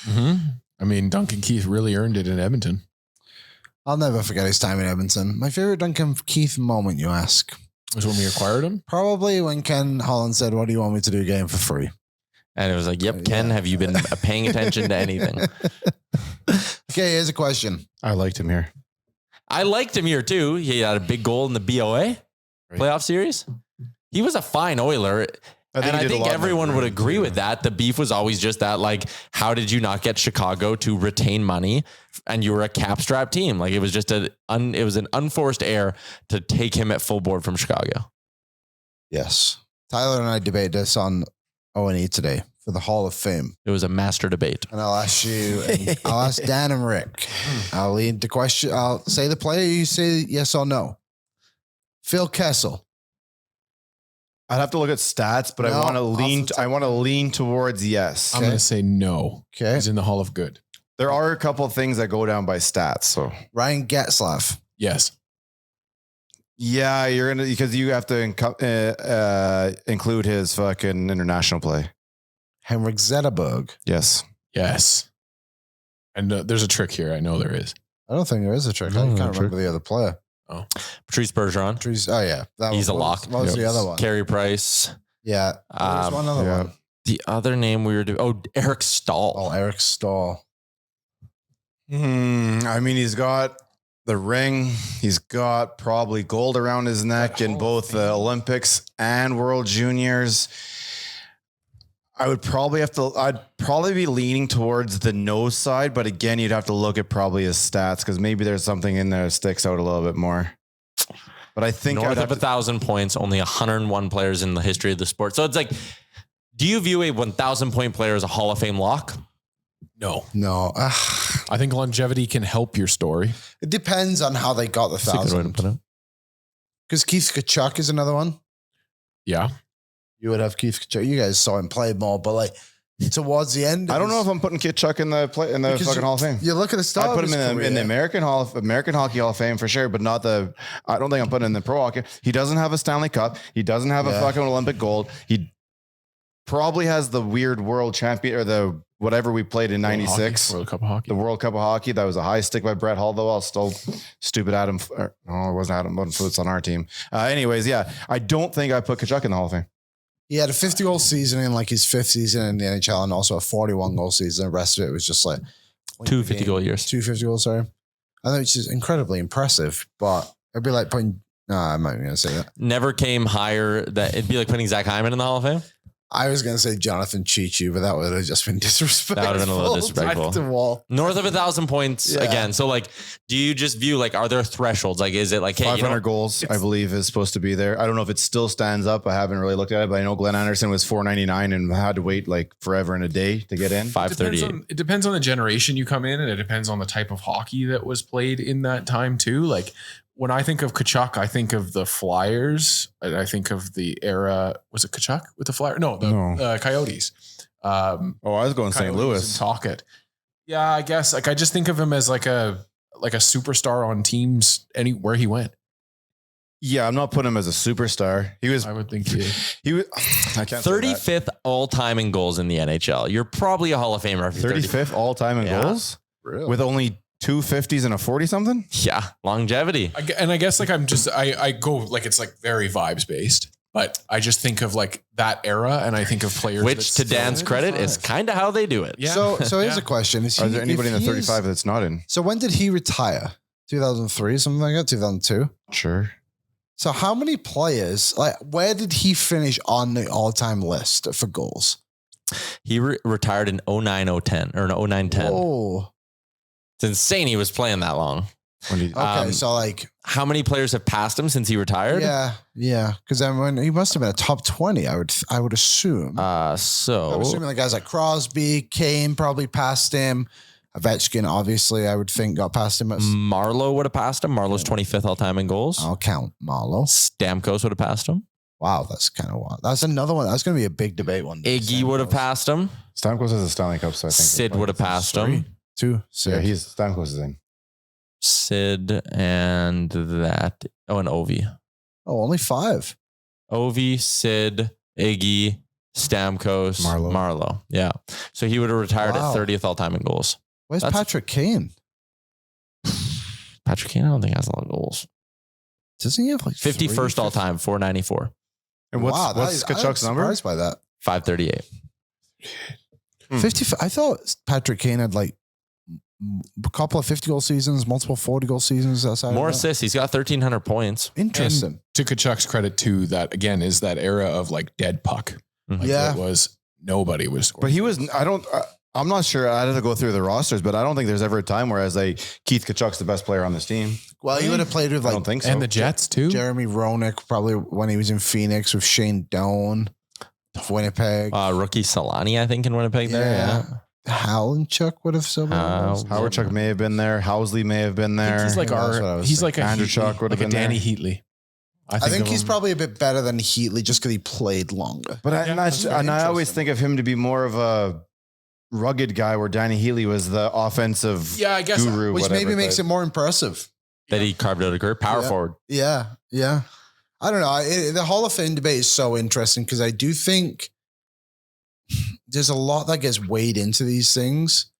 Mm-hmm. I mean, Duncan Keith really earned it in Edmonton. I'll never forget his time in Edmonton. My favorite Duncan Keith moment, you ask? Was when we acquired him? Probably when Ken Holland said, "What do you want me to do game for free?" And it was like, yep, Ken, have you been paying attention to anything? Okay, here's a question. I liked him here. I liked him here too. He had a big goal in the BOA playoff series. He was a fine Oiler. I think everyone would agree with that. The beef was always just that, like, how did you not get Chicago to retain money? And you were a cap strap team. Like, it was just it was an unforced error to take him at full board from Chicago. Yes. Tyler and I debated this on O&E today for the Hall of Fame. It was a master debate. And I'll ask you, and I'll ask Dan and Rick. I'll lead the question. I'll say the player, you say yes or no. Phil Kessel. I'd have to look at stats, but No, I want to lean towards yes. I'm going to say no. Okay. He's in the Hall of Good. There are a couple of things that go down by stats. So Ryan Getzlaf. Yes. yeah, you're gonna because you have to include his fucking international play. Henrik Zetterberg. Yes. Yes. And there's a trick here. I know there is. I don't think there is a trick. No, I no can't trick. remember the other player. Oh, Patrice Bergeron. Oh, yeah. He's a lock. What was the other one? Carey Price. Yeah. There's one other one. The other name we were doing. Oh, Eric Stahl. Oh, Eric Stahl. I mean, he's got the ring. He's got probably gold around his neck in both the Olympics and World Juniors. I'd probably be leaning towards the no side, but again, you'd have to look at probably his stats because maybe there's something in there that sticks out a little bit more. But I think North of 1,000 points, only 101 players in the history of the sport. So it's like, do you view a 1,000 point player as a Hall of Fame lock? no. No. I think longevity can help your story. It depends on how they got the That's a good way to 1,000. put it. Because Keith Kachuk is another one. Yeah. You would have Keith Kachuk. You guys saw him play more, but like towards the end, I don't know if I'm putting Kachuk in the fucking Hall of Fame. You look at the start. I put him in the American Hockey Hall of Fame for sure, but not the. I don't think I'm putting him in the Pro Hockey. He doesn't have a Stanley Cup. He doesn't have a fucking Olympic gold. He probably has the weird world champion or the whatever we played in '96, World Cup of Hockey. the World Cup of Hockey. That was a high stick by Brett Hull, though. I'll still stupid Adam. No, it wasn't Adam Foots on our team. Anyways, yeah, I don't think I put Kachuk in the Hall of Fame. He had a 50-goal season in like his 5th season in the NHL and also a 41-goal season. The rest of it was just like 2 50-goal years. 2 50-goals, sorry. I know it's just incredibly impressive, but it'd be like putting, no, I'm not even going to say that. Never came higher. That it'd be like putting Zach Hyman in the Hall of Fame. I was going to say Jonathan Cheechoo, but that would have just been disrespectful. That would have been a little disrespectful. Back to wall. North of 1,000 points again. So like, do you just view like, are there thresholds? Like, is it like, hey, 500 goals, I believe, is supposed to be there. I don't know if it still stands up. I haven't really looked at it, but I know Glenn Anderson was 499 and had to wait like forever and a day to get in. 538. It depends on the generation you come in, and it depends on the type of hockey that was played in that time too. Like when I think of Kachuk, I think of the Flyers. I think of the era. Was it Kachuk with the Flyers? No, the Coyotes. I was going St. Louis. Talkett. Yeah, I guess. Like I just think of him as like a superstar on teams anywhere he went. Yeah, I'm not putting him as a superstar. He was. I would think he was. I can't. 35th all time in goals in the NHL. You're probably a Hall of Famer. 35th all time in goals, Really? with only 2 50s and a 40 something. Yeah, longevity. And I guess like I go like it's like very vibes based. But I just think of like that era, and I think of players. Which, to Dan's credit, is kind of how they do it. Yeah. So here's a question: Are there anybody in the 35 that's not in? So when did he retire? 2003, something like that. 2002. Sure. So how many players? Like, where did he finish on the all-time list for goals? He retired in 09-010 or in 09-10. Oh, It's insane he was playing that long. okay. So like, How many players have passed him since he retired? yeah. Because I mean, he must have been a top 20. I would assume. I'm assuming the guys like Crosby, Kane probably passed him. Ovechkin, obviously, I would think got past him. Marlowe would have passed him. Marlowe's 25th all time in goals. I'll count Marlowe. Stamkos would have passed him. Wow, that's kind of wild. That's another one. That's going to be a big debate one day. Iggy would have passed him. Stamkos has a Stanley Cup, so I think Sid would have passed him. 2. Yeah, Stamkos is in. Sid and that. Oh, and Ovi. Oh, only 5. Ovi, Sid, Iggy, Stamkos, Marlowe. Yeah. So he would have retired at 30th all time in goals. Where's Patrick Kane? Patrick Kane, I don't think has a lot of goals. Doesn't he have like 51st all time, 494. And what's Tkachuk's number? I'm surprised by that. 538. 50. I thought Patrick Kane had like a couple of 50-goal seasons, multiple 40-goal seasons. Outside More of that. assists. He's got 1,300 points. Interesting. And to Tkachuk's credit too, that again is that era of like dead puck. Mm-hmm. Like Yeah. it was nobody was scoring. But he was, I'm not sure. I'd have to go through the rosters, but I don't think there's ever a time where as like Keith Tkachuk's the best player on this team. Well, he would have played with I like don't think so. and the Jets too. Jeremy Roenick probably when he was in Phoenix with Shane Doan of Winnipeg. Rookie Solani, I think, in Winnipeg there. Yeah. Howlandchuk would have still been. Howard Chuck may have been there. Housley may have been I think there. he's like he's like a Andrew Heatley, Chuck would have like a been Danny there. Heatley. I think he's probably a bit better than Heatley just because he played longer. But I always think of him to be more of a rugged guy, where Danny Heatley was the offensive I guess guru, Which whatever, maybe makes it more impressive. That he carved out a career. Power forward. Yeah. I don't know. The Hall of Fame debate is so interesting because I do think there's a lot that gets weighed into these things.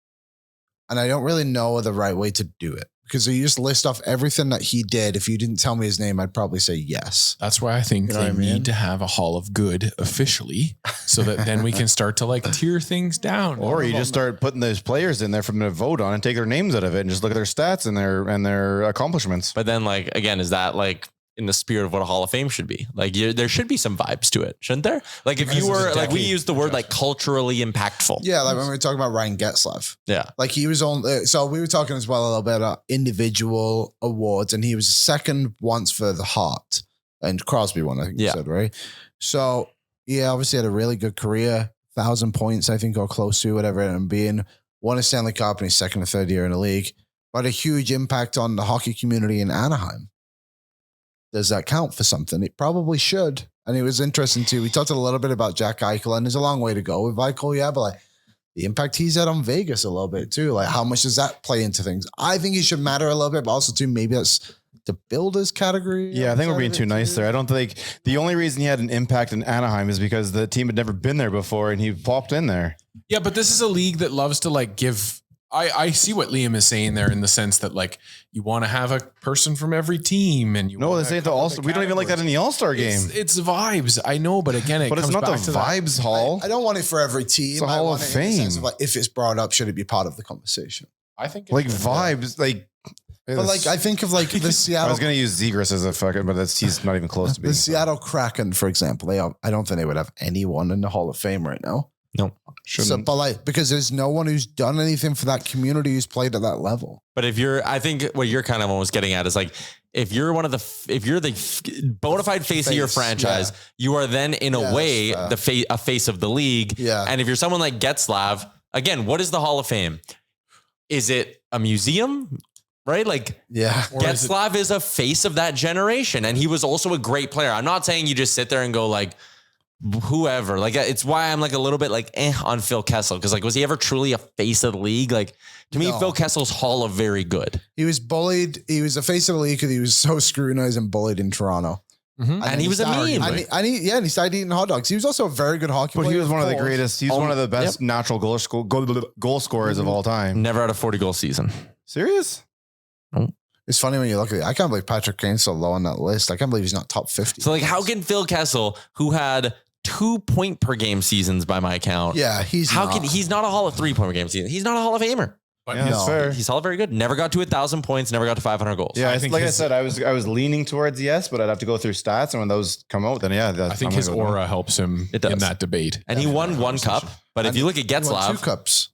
And I don't really know the right way to do it because you just list off everything that he did. If you didn't tell me his name, I'd probably say yes. That's why I think You know they what I mean? need to have a Hall of Good officially, so that then we can start to like tier things down. Or you just start putting those players in there from the vote on and take their names out of it and just look at their stats and their accomplishments. But then, like, again, is that like in the spirit of what a Hall of Fame should be? Like, there should be some vibes to it, shouldn't there? Like, if you were like, we use the word like culturally impactful. Yeah, like when we were talking about Ryan Getzlaf. Yeah. Like he was on, so we were talking as well a little bit about individual awards, and he was second once for the Hart, and Crosby won, I think you said, right? So, yeah, obviously had a really good career, 1,000 points, I think, or close to whatever it ended up being. Won a Stanley Cup in his second or third year in the league, but a huge impact on the hockey community in Anaheim. Does that count for something? It probably should. And it was interesting too. We talked a little bit about Jack Eichel, and there's a long way to go with Eichel, yeah, but like the impact he's had on Vegas a little bit too. Like how much does that play into things? I think it should matter a little bit, but also too, maybe that's the builders category. Yeah, I think we're being too nice there. I don't think the only reason he had an impact in Anaheim is because the team had never been there before and he popped in there. Yeah, but this is a league that loves to like give. I see what Liam is saying there in the sense that like you want to have a person from every team, and you No, this ain't the All-Star. We don't even like that in the All-Star game. It's vibes. I know, but again, but it's comes not the back to that. vibes hall. I don't want it for every team. It's a I Hall want of it in the sense Fame. of, like, if it's brought up, should it be part of the conversation? I think Like vibes, like. But like I think of like the I Seattle. was going to use Zegras as a fucking, but he's not even close to being. The Seattle Kraken, for example, I don't think they would have anyone in the Hall of Fame right now. No. So, but like, because there's no one who's done anything for that community who's played at that level. But I think what you're kind of almost getting at is like, if you're the bona fide face of your franchise, you are then in a way a face of the league. Yeah. And if you're someone like Getzlaf, again, what is the Hall of Fame? Is it a museum? Right? Like, Getzlaf is a face of that generation. And he was also a great player. I'm not saying you just sit there and go like, whoever. Like, it's why I'm like a little bit like on Phil Kessel. Cause like, was he ever truly a face of the league? Like, to me, Phil Kessel's Hall of Very Good. He was bullied. He was a face of the league because he was so scrutinized and bullied in Toronto. Mm-hmm. And he was a meme. And he started eating hot dogs. He was also a very good hockey player. But he was one of the greatest. He's one of the best natural goal scorers of all time. Never had a 40-goal season. Serious? It's funny when you look at it. I can't believe Patrick Kane's so low on that list. I can't believe he's not top 50. So like, how can Phil Kessel, who had 2 point per game seasons by my count, he's not a Hall of 3 point per game season. He's not a Hall of Famer. But Yeah, that's fair. He's all very good. Never got to 1,000 points. Never got to 500 goals. Yeah, I think like I said, I was leaning towards yes, but I'd have to go through stats, and when those come out, then I think his aura helps him in that debate. And he won 1 cup. But if you look at He won 2 Getzlaf, cups.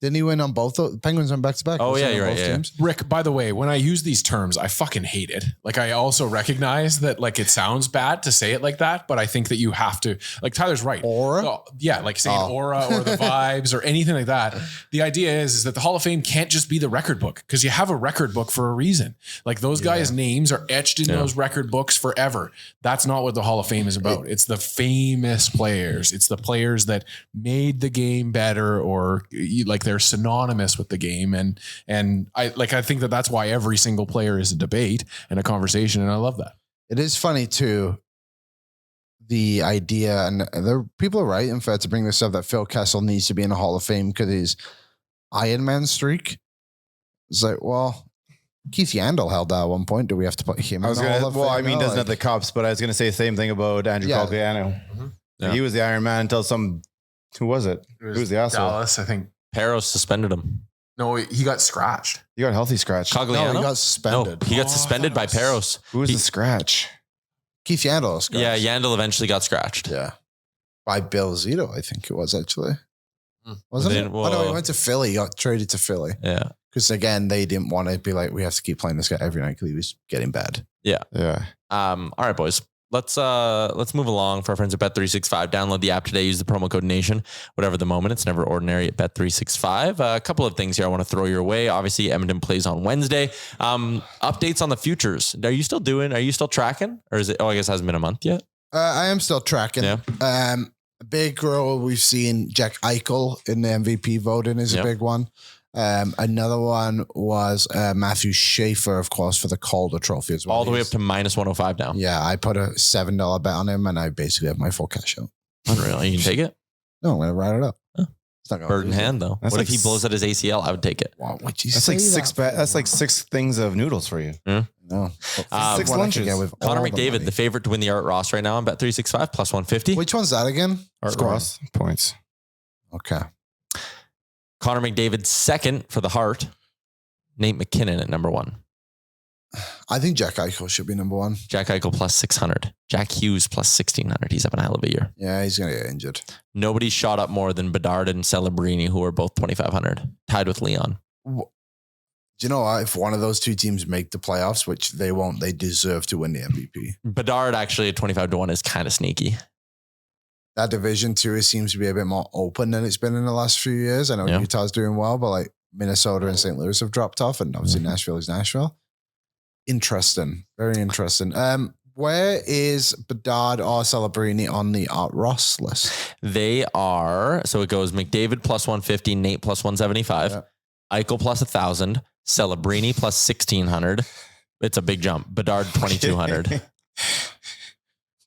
Didn't he win on both? Penguins went back to back. Oh, yeah, you're right. Yeah. Rick, by the way, when I use these terms, I fucking hate it. Like, I also recognize that, like, it sounds bad to say it like that, but I think that you have to, like, Tyler's right. Aura? Oh, yeah, like saying aura or the vibes or anything like that. The idea is that the Hall of Fame can't just be the record book, because you have a record book for a reason. Like, those guys' names are etched in those record books forever. That's not what the Hall of Fame is about. It's the famous players. It's the players that made the game better, or like they're synonymous with the game. And I think that that's why every single player is a debate and a conversation. And I love that. It is funny too. The idea, and the people are right, in fact, to bring this up, that Phil Kessel needs to be in the Hall of Fame because his Iron Man streak. It's like, well, Keith Yandel held that at one point. Do we have to put him in the Hall of Fame? Well, I mean, No, doesn't have the cups, but I was going to say the same thing about Andrew Cogliano. Yeah. He was the Iron Man until who was it? Who was the asshole? Dallas, I think. Peros suspended him. No, he got scratched. He got a healthy scratch. Cogliano? No, he got suspended. No, he got suspended by Peros. Who was the scratch? Keith Yandel. Yeah, Yandel eventually got scratched. Yeah. By Bill Zito, I think it was actually. Wasn't Then, it? well- Oh, no, he went to Philly. He got traded to Philly. Yeah. Because, again, they didn't want to be like, we have to keep playing this guy every night because he was getting bad. Yeah. All right, boys. Let's move along for our friends at Bet365. Download the app today. Use the promo code NATION. Whatever the moment, it's never ordinary at Bet365. A couple of things here I want to throw your way. Obviously, Edmonton plays on Wednesday. Updates on the futures. Are you still tracking? Or is it? Oh, I guess it hasn't been a month yet. I am still tracking. Yeah. A big role we've seen Jack Eichel in the MVP voting is a big one. Another one was Matthew Schaefer, of course, for the Calder Trophy as well. All the way up to minus 105 now. Yeah, I put a $7 bet on him, and I basically have my full cash out. Unreal. You can take it? No, I'm going to write it up. Huh. It's not gonna Bird in hand, though. That's What like if he blows out his ACL? I would take it. Wow, what'd you That's say like six. that That's like 6 things of noodles for you. No. Six What I lunches. could get with Connor all the McDavid, money. the favorite to win the Art Ross right now on Bet365, plus 150. Which one's that again? Art Score. Ross points. Okay. Connor McDavid, second for the Hart. Nate McKinnon at number 1. I think Jack Eichel should be number 1. Jack Eichel plus 600. Jack Hughes plus 1,600. He's having a hell of a year. Yeah, he's going to get injured. Nobody shot up more than Bedard and Celebrini, who are both 2,500, tied with Leon. Do you know what? If one of those two teams make the playoffs, which they won't, they deserve to win the MVP. Bedard actually at 25-1 is kind of sneaky. That division too, it seems to be a bit more open than it's been in the last few years. I know Utah's doing well, but like Minnesota and St. Louis have dropped off, and obviously Nashville is Nashville. Interesting. Very interesting. Where is Bedard or Celebrini on the Art Ross list? They are, so it goes McDavid plus 150, Nate plus 175, Eichel plus 1,000, Celebrini plus 1,600. It's a big jump. Bedard 2,200.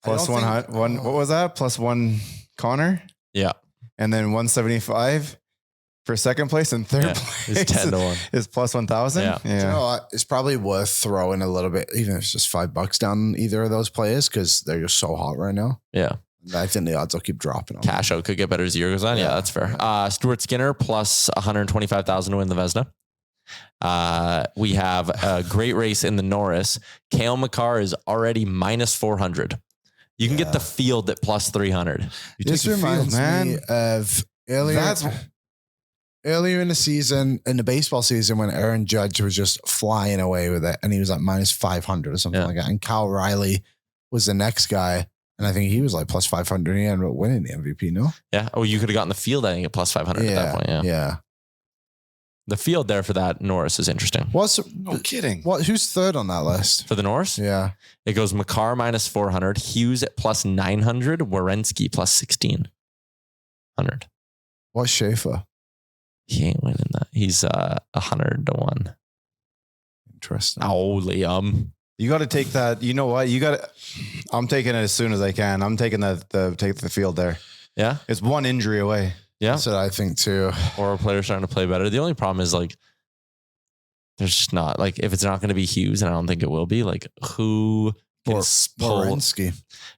Plus 100. What was that? Plus 1 Connor? Yeah. And then 175 for second place, and third place It's 10-1. is plus 1,000. Yeah. Do you know what? It's probably worth throwing a little bit, even if it's just $5 down either of those players, because they're just so hot right now. Yeah. I think the odds will keep dropping. Cash out could get better as the year goes on. Yeah, that's fair. Stuart Skinner plus 125,000 to win the Vezina. We have a great race in the Norris. Cale Makar is already minus 400. You can get the field at plus 300. This reminds me of earlier in the season, in the baseball season, when Aaron Judge was just flying away with it, and he was like minus 500 or something like that. And Kyle Riley was the next guy, and I think he was like plus 500. And he ended up winning the MVP. No, Yeah. Oh, you could have gotten the field, I think, at plus 500 at that point. Yeah. The field there for that Norris is interesting. No kidding. Who's third on that list? For the Norris, Yeah. it goes Makar minus 400, Hughes at plus 900, Werenski plus 1,600. What's Schaefer? He ain't winning that. He's 100-1. Interesting. Oh, Liam. You got to take that. You know what? I'm taking it as soon as I can. I'm taking take the field there. Yeah. It's one injury away. Yeah. That's what I think too. Or a player starting to play better. The only problem is like there's just not like, if it's not going to be Hughes, and I don't think it will be, like who can pull? Borensky.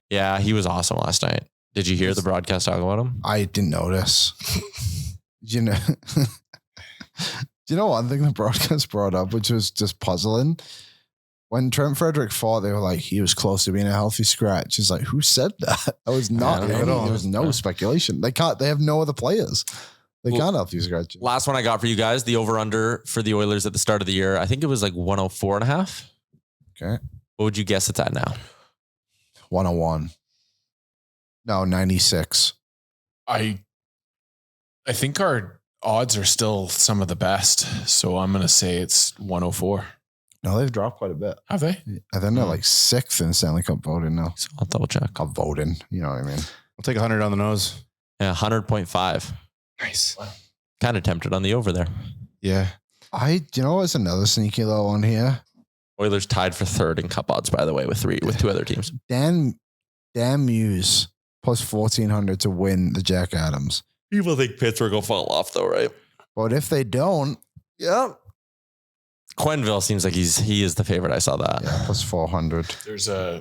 Yeah, he was awesome last night. Did you hear the broadcast talk about him? I didn't notice. You know, do you know one thing the broadcast brought up, which was just puzzling? When Trent Frederick fought, they were like, he was close to being a healthy scratch. It's like, who said that? That was not, there was no speculation. They have no other players. They can't healthy scratch. Last one I got for you guys, the over under for the Oilers at the start of the year. I think it was like 104.5. Okay. What would you guess it's at now? 101. No, 96. I think our odds are still some of the best. So I'm going to say it's 104. No, they've dropped quite a bit. Have they? I think they're like 6th in Stanley Cup voting now. So I'll double check. Cup voting. You know what I mean? I'll take 100 on the nose. Yeah, 100.5. Nice. Kind of tempted on the over there. Yeah. Do you know what's another sneaky low on here? Oilers tied for third in cup odds, by the way, with two other teams. Dan Muse plus 1,400 to win the Jack Adams. People think Pittsburgh will fall off, though, right? But if they don't, yeah. Quenneville seems like he is the favorite. I saw that. Yeah, plus 400.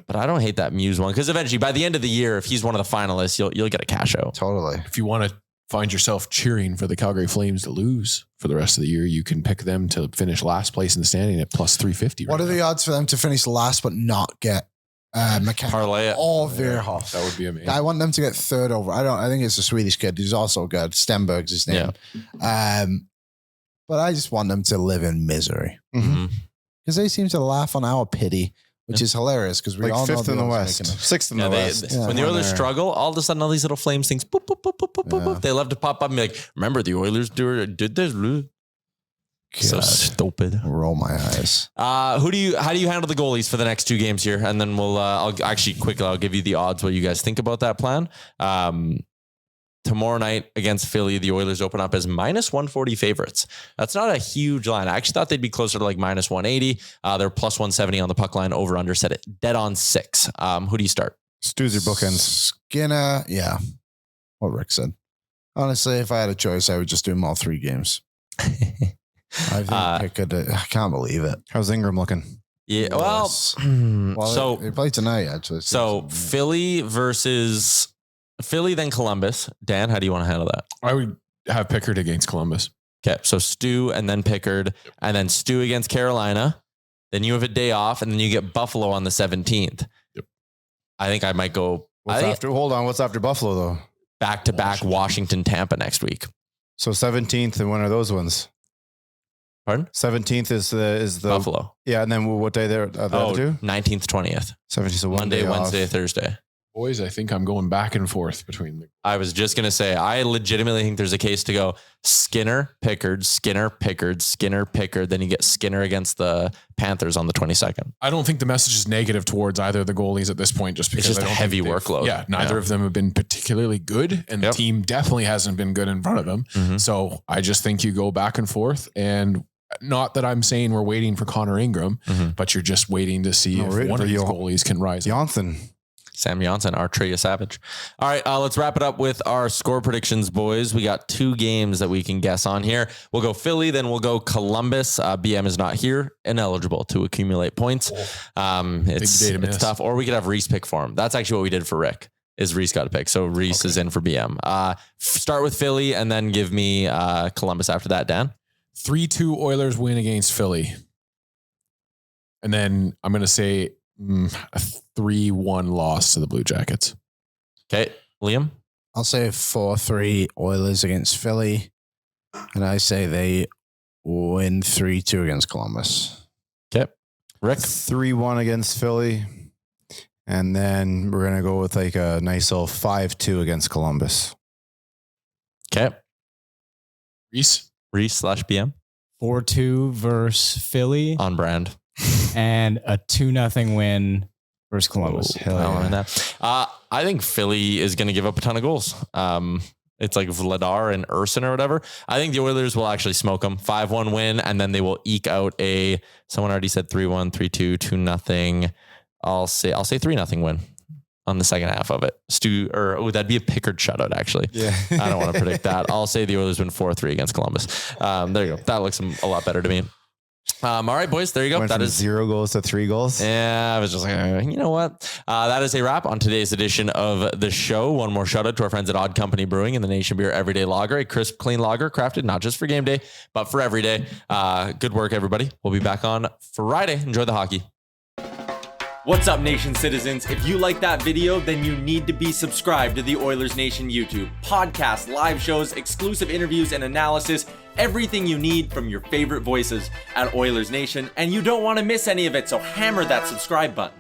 But I don't hate that Muse one, because eventually, by the end of the year, if he's one of the finalists, you'll get a cash out. Totally. If you want to find yourself cheering for the Calgary Flames to lose for the rest of the year, you can pick them to finish last place in the standing at plus 350. What are the odds for them to finish last but not get McKenna Parlay it. or Verhoff? That would be amazing. I want them to get third over. I think it's a Swedish kid who's also good. Stenberg's his name. Yeah. But I just want them to live in misery. Mm-hmm. Because they seem to laugh on our pity, which is hilarious because we Like all know 5th in the West, 6th in the West. When the Oilers struggle, all of a sudden all these little Flames things, boop, boop, boop, boop, boop, boop, boop, they love to pop up and be like, remember the Oilers did this? So stupid. Roll my eyes. How do you handle the goalies for the next 2 games here? And then I'll give you the odds, what you guys think about that plan. Tomorrow night against Philly, the Oilers open up as minus 140 favorites. That's not a huge line. I actually thought they'd be closer to like minus 180. They're plus 170 on the puck line. Over under set it dead on 6. Who do you start? Stu's your bookends. Skinner. Yeah. What Rick said. Honestly, if I had a choice, I would just do them all 3 games. I can't believe it. How's Ingram looking? Yeah. Yes. Well, so they play tonight, actually. So Philly, then Columbus. Dan, how do you want to handle that? I would have Pickard against Columbus. Okay. So Stu and then Pickard, and then Stu against Carolina. Then you have a day off, and then you get Buffalo on the 17th. Yep. I think I might go. What's after Buffalo though? Back-to-back Washington, Tampa next week. So 17th, and when are those ones? Pardon? 17th is the Buffalo. Yeah, and then what day they're the other two? 19th, 20th. 17th, so Monday, Wednesday, Thursday. Boys, I think I'm going back and forth between the. I was just going to say, I legitimately think there's a case to go Skinner, Pickard, Skinner, Pickard, Skinner, Pickard. Then you get Skinner against the Panthers on the 22nd. I don't think the message is negative towards either of the goalies at this point, just because it's just a heavy workload. Yeah, neither of them have been particularly good, and the team definitely hasn't been good in front of them. Mm-hmm. So I just think you go back and forth, and not that I'm saying we're waiting for Connor Ingram, but you're just waiting to see if one of these goalies can rise. Sam Janssen, Artreya Savage. All right, let's wrap it up with our score predictions, boys. We got 2 games that we can guess on here. We'll go Philly, then we'll go Columbus. BM is not here, ineligible to accumulate points. It's tough. Or we could have Reese pick for him. That's actually what we did for Rick. Is Reese got a pick. So Reese is in for BM. Start with Philly and then give me Columbus after that, Dan. 3-2 Oilers win against Philly. And then I'm going to say a 3-1 loss to the Blue Jackets. Okay. Liam? I'll say 4-3 Oilers against Philly. And I say they win 3-2 against Columbus. Okay. Rick? 3-1 against Philly. And then we're going to go with like a nice little 5-2 against Columbus. Okay. Reese/BM? 4-2 versus Philly. On brand. And a 2-0 win versus Columbus. I think Philly is going to give up a ton of goals. It's like Vladar and Urson or whatever. I think the Oilers will actually smoke them. 5-1 win, and then they will eke out someone already said 3-1, 3-2, 2-0. I'll say 3-0 win on the second half of it. That'd be a Pickard shutout, actually. Yeah. I don't want to predict that. I'll say the Oilers win 4-3 against Columbus. There you go. That looks a lot better to me. All right, boys, there you go. Went That from is 0 goals to 3 goals. Yeah, I was just like, you know what? That is a wrap on today's edition of the show. One more shout out to our friends at Odd Company Brewing and the Nation Beer Everyday Lager, a crisp, clean lager crafted not just for game day, but for every day. Good work, everybody. We'll be back on Friday. Enjoy the hockey. What's up, Nation citizens? If you like that video, then you need to be subscribed to the Oilers Nation YouTube. Podcasts, live shows, exclusive interviews, and analysis. Everything you need from your favorite voices at Oilers Nation. And you don't want to miss any of it, so hammer that subscribe button.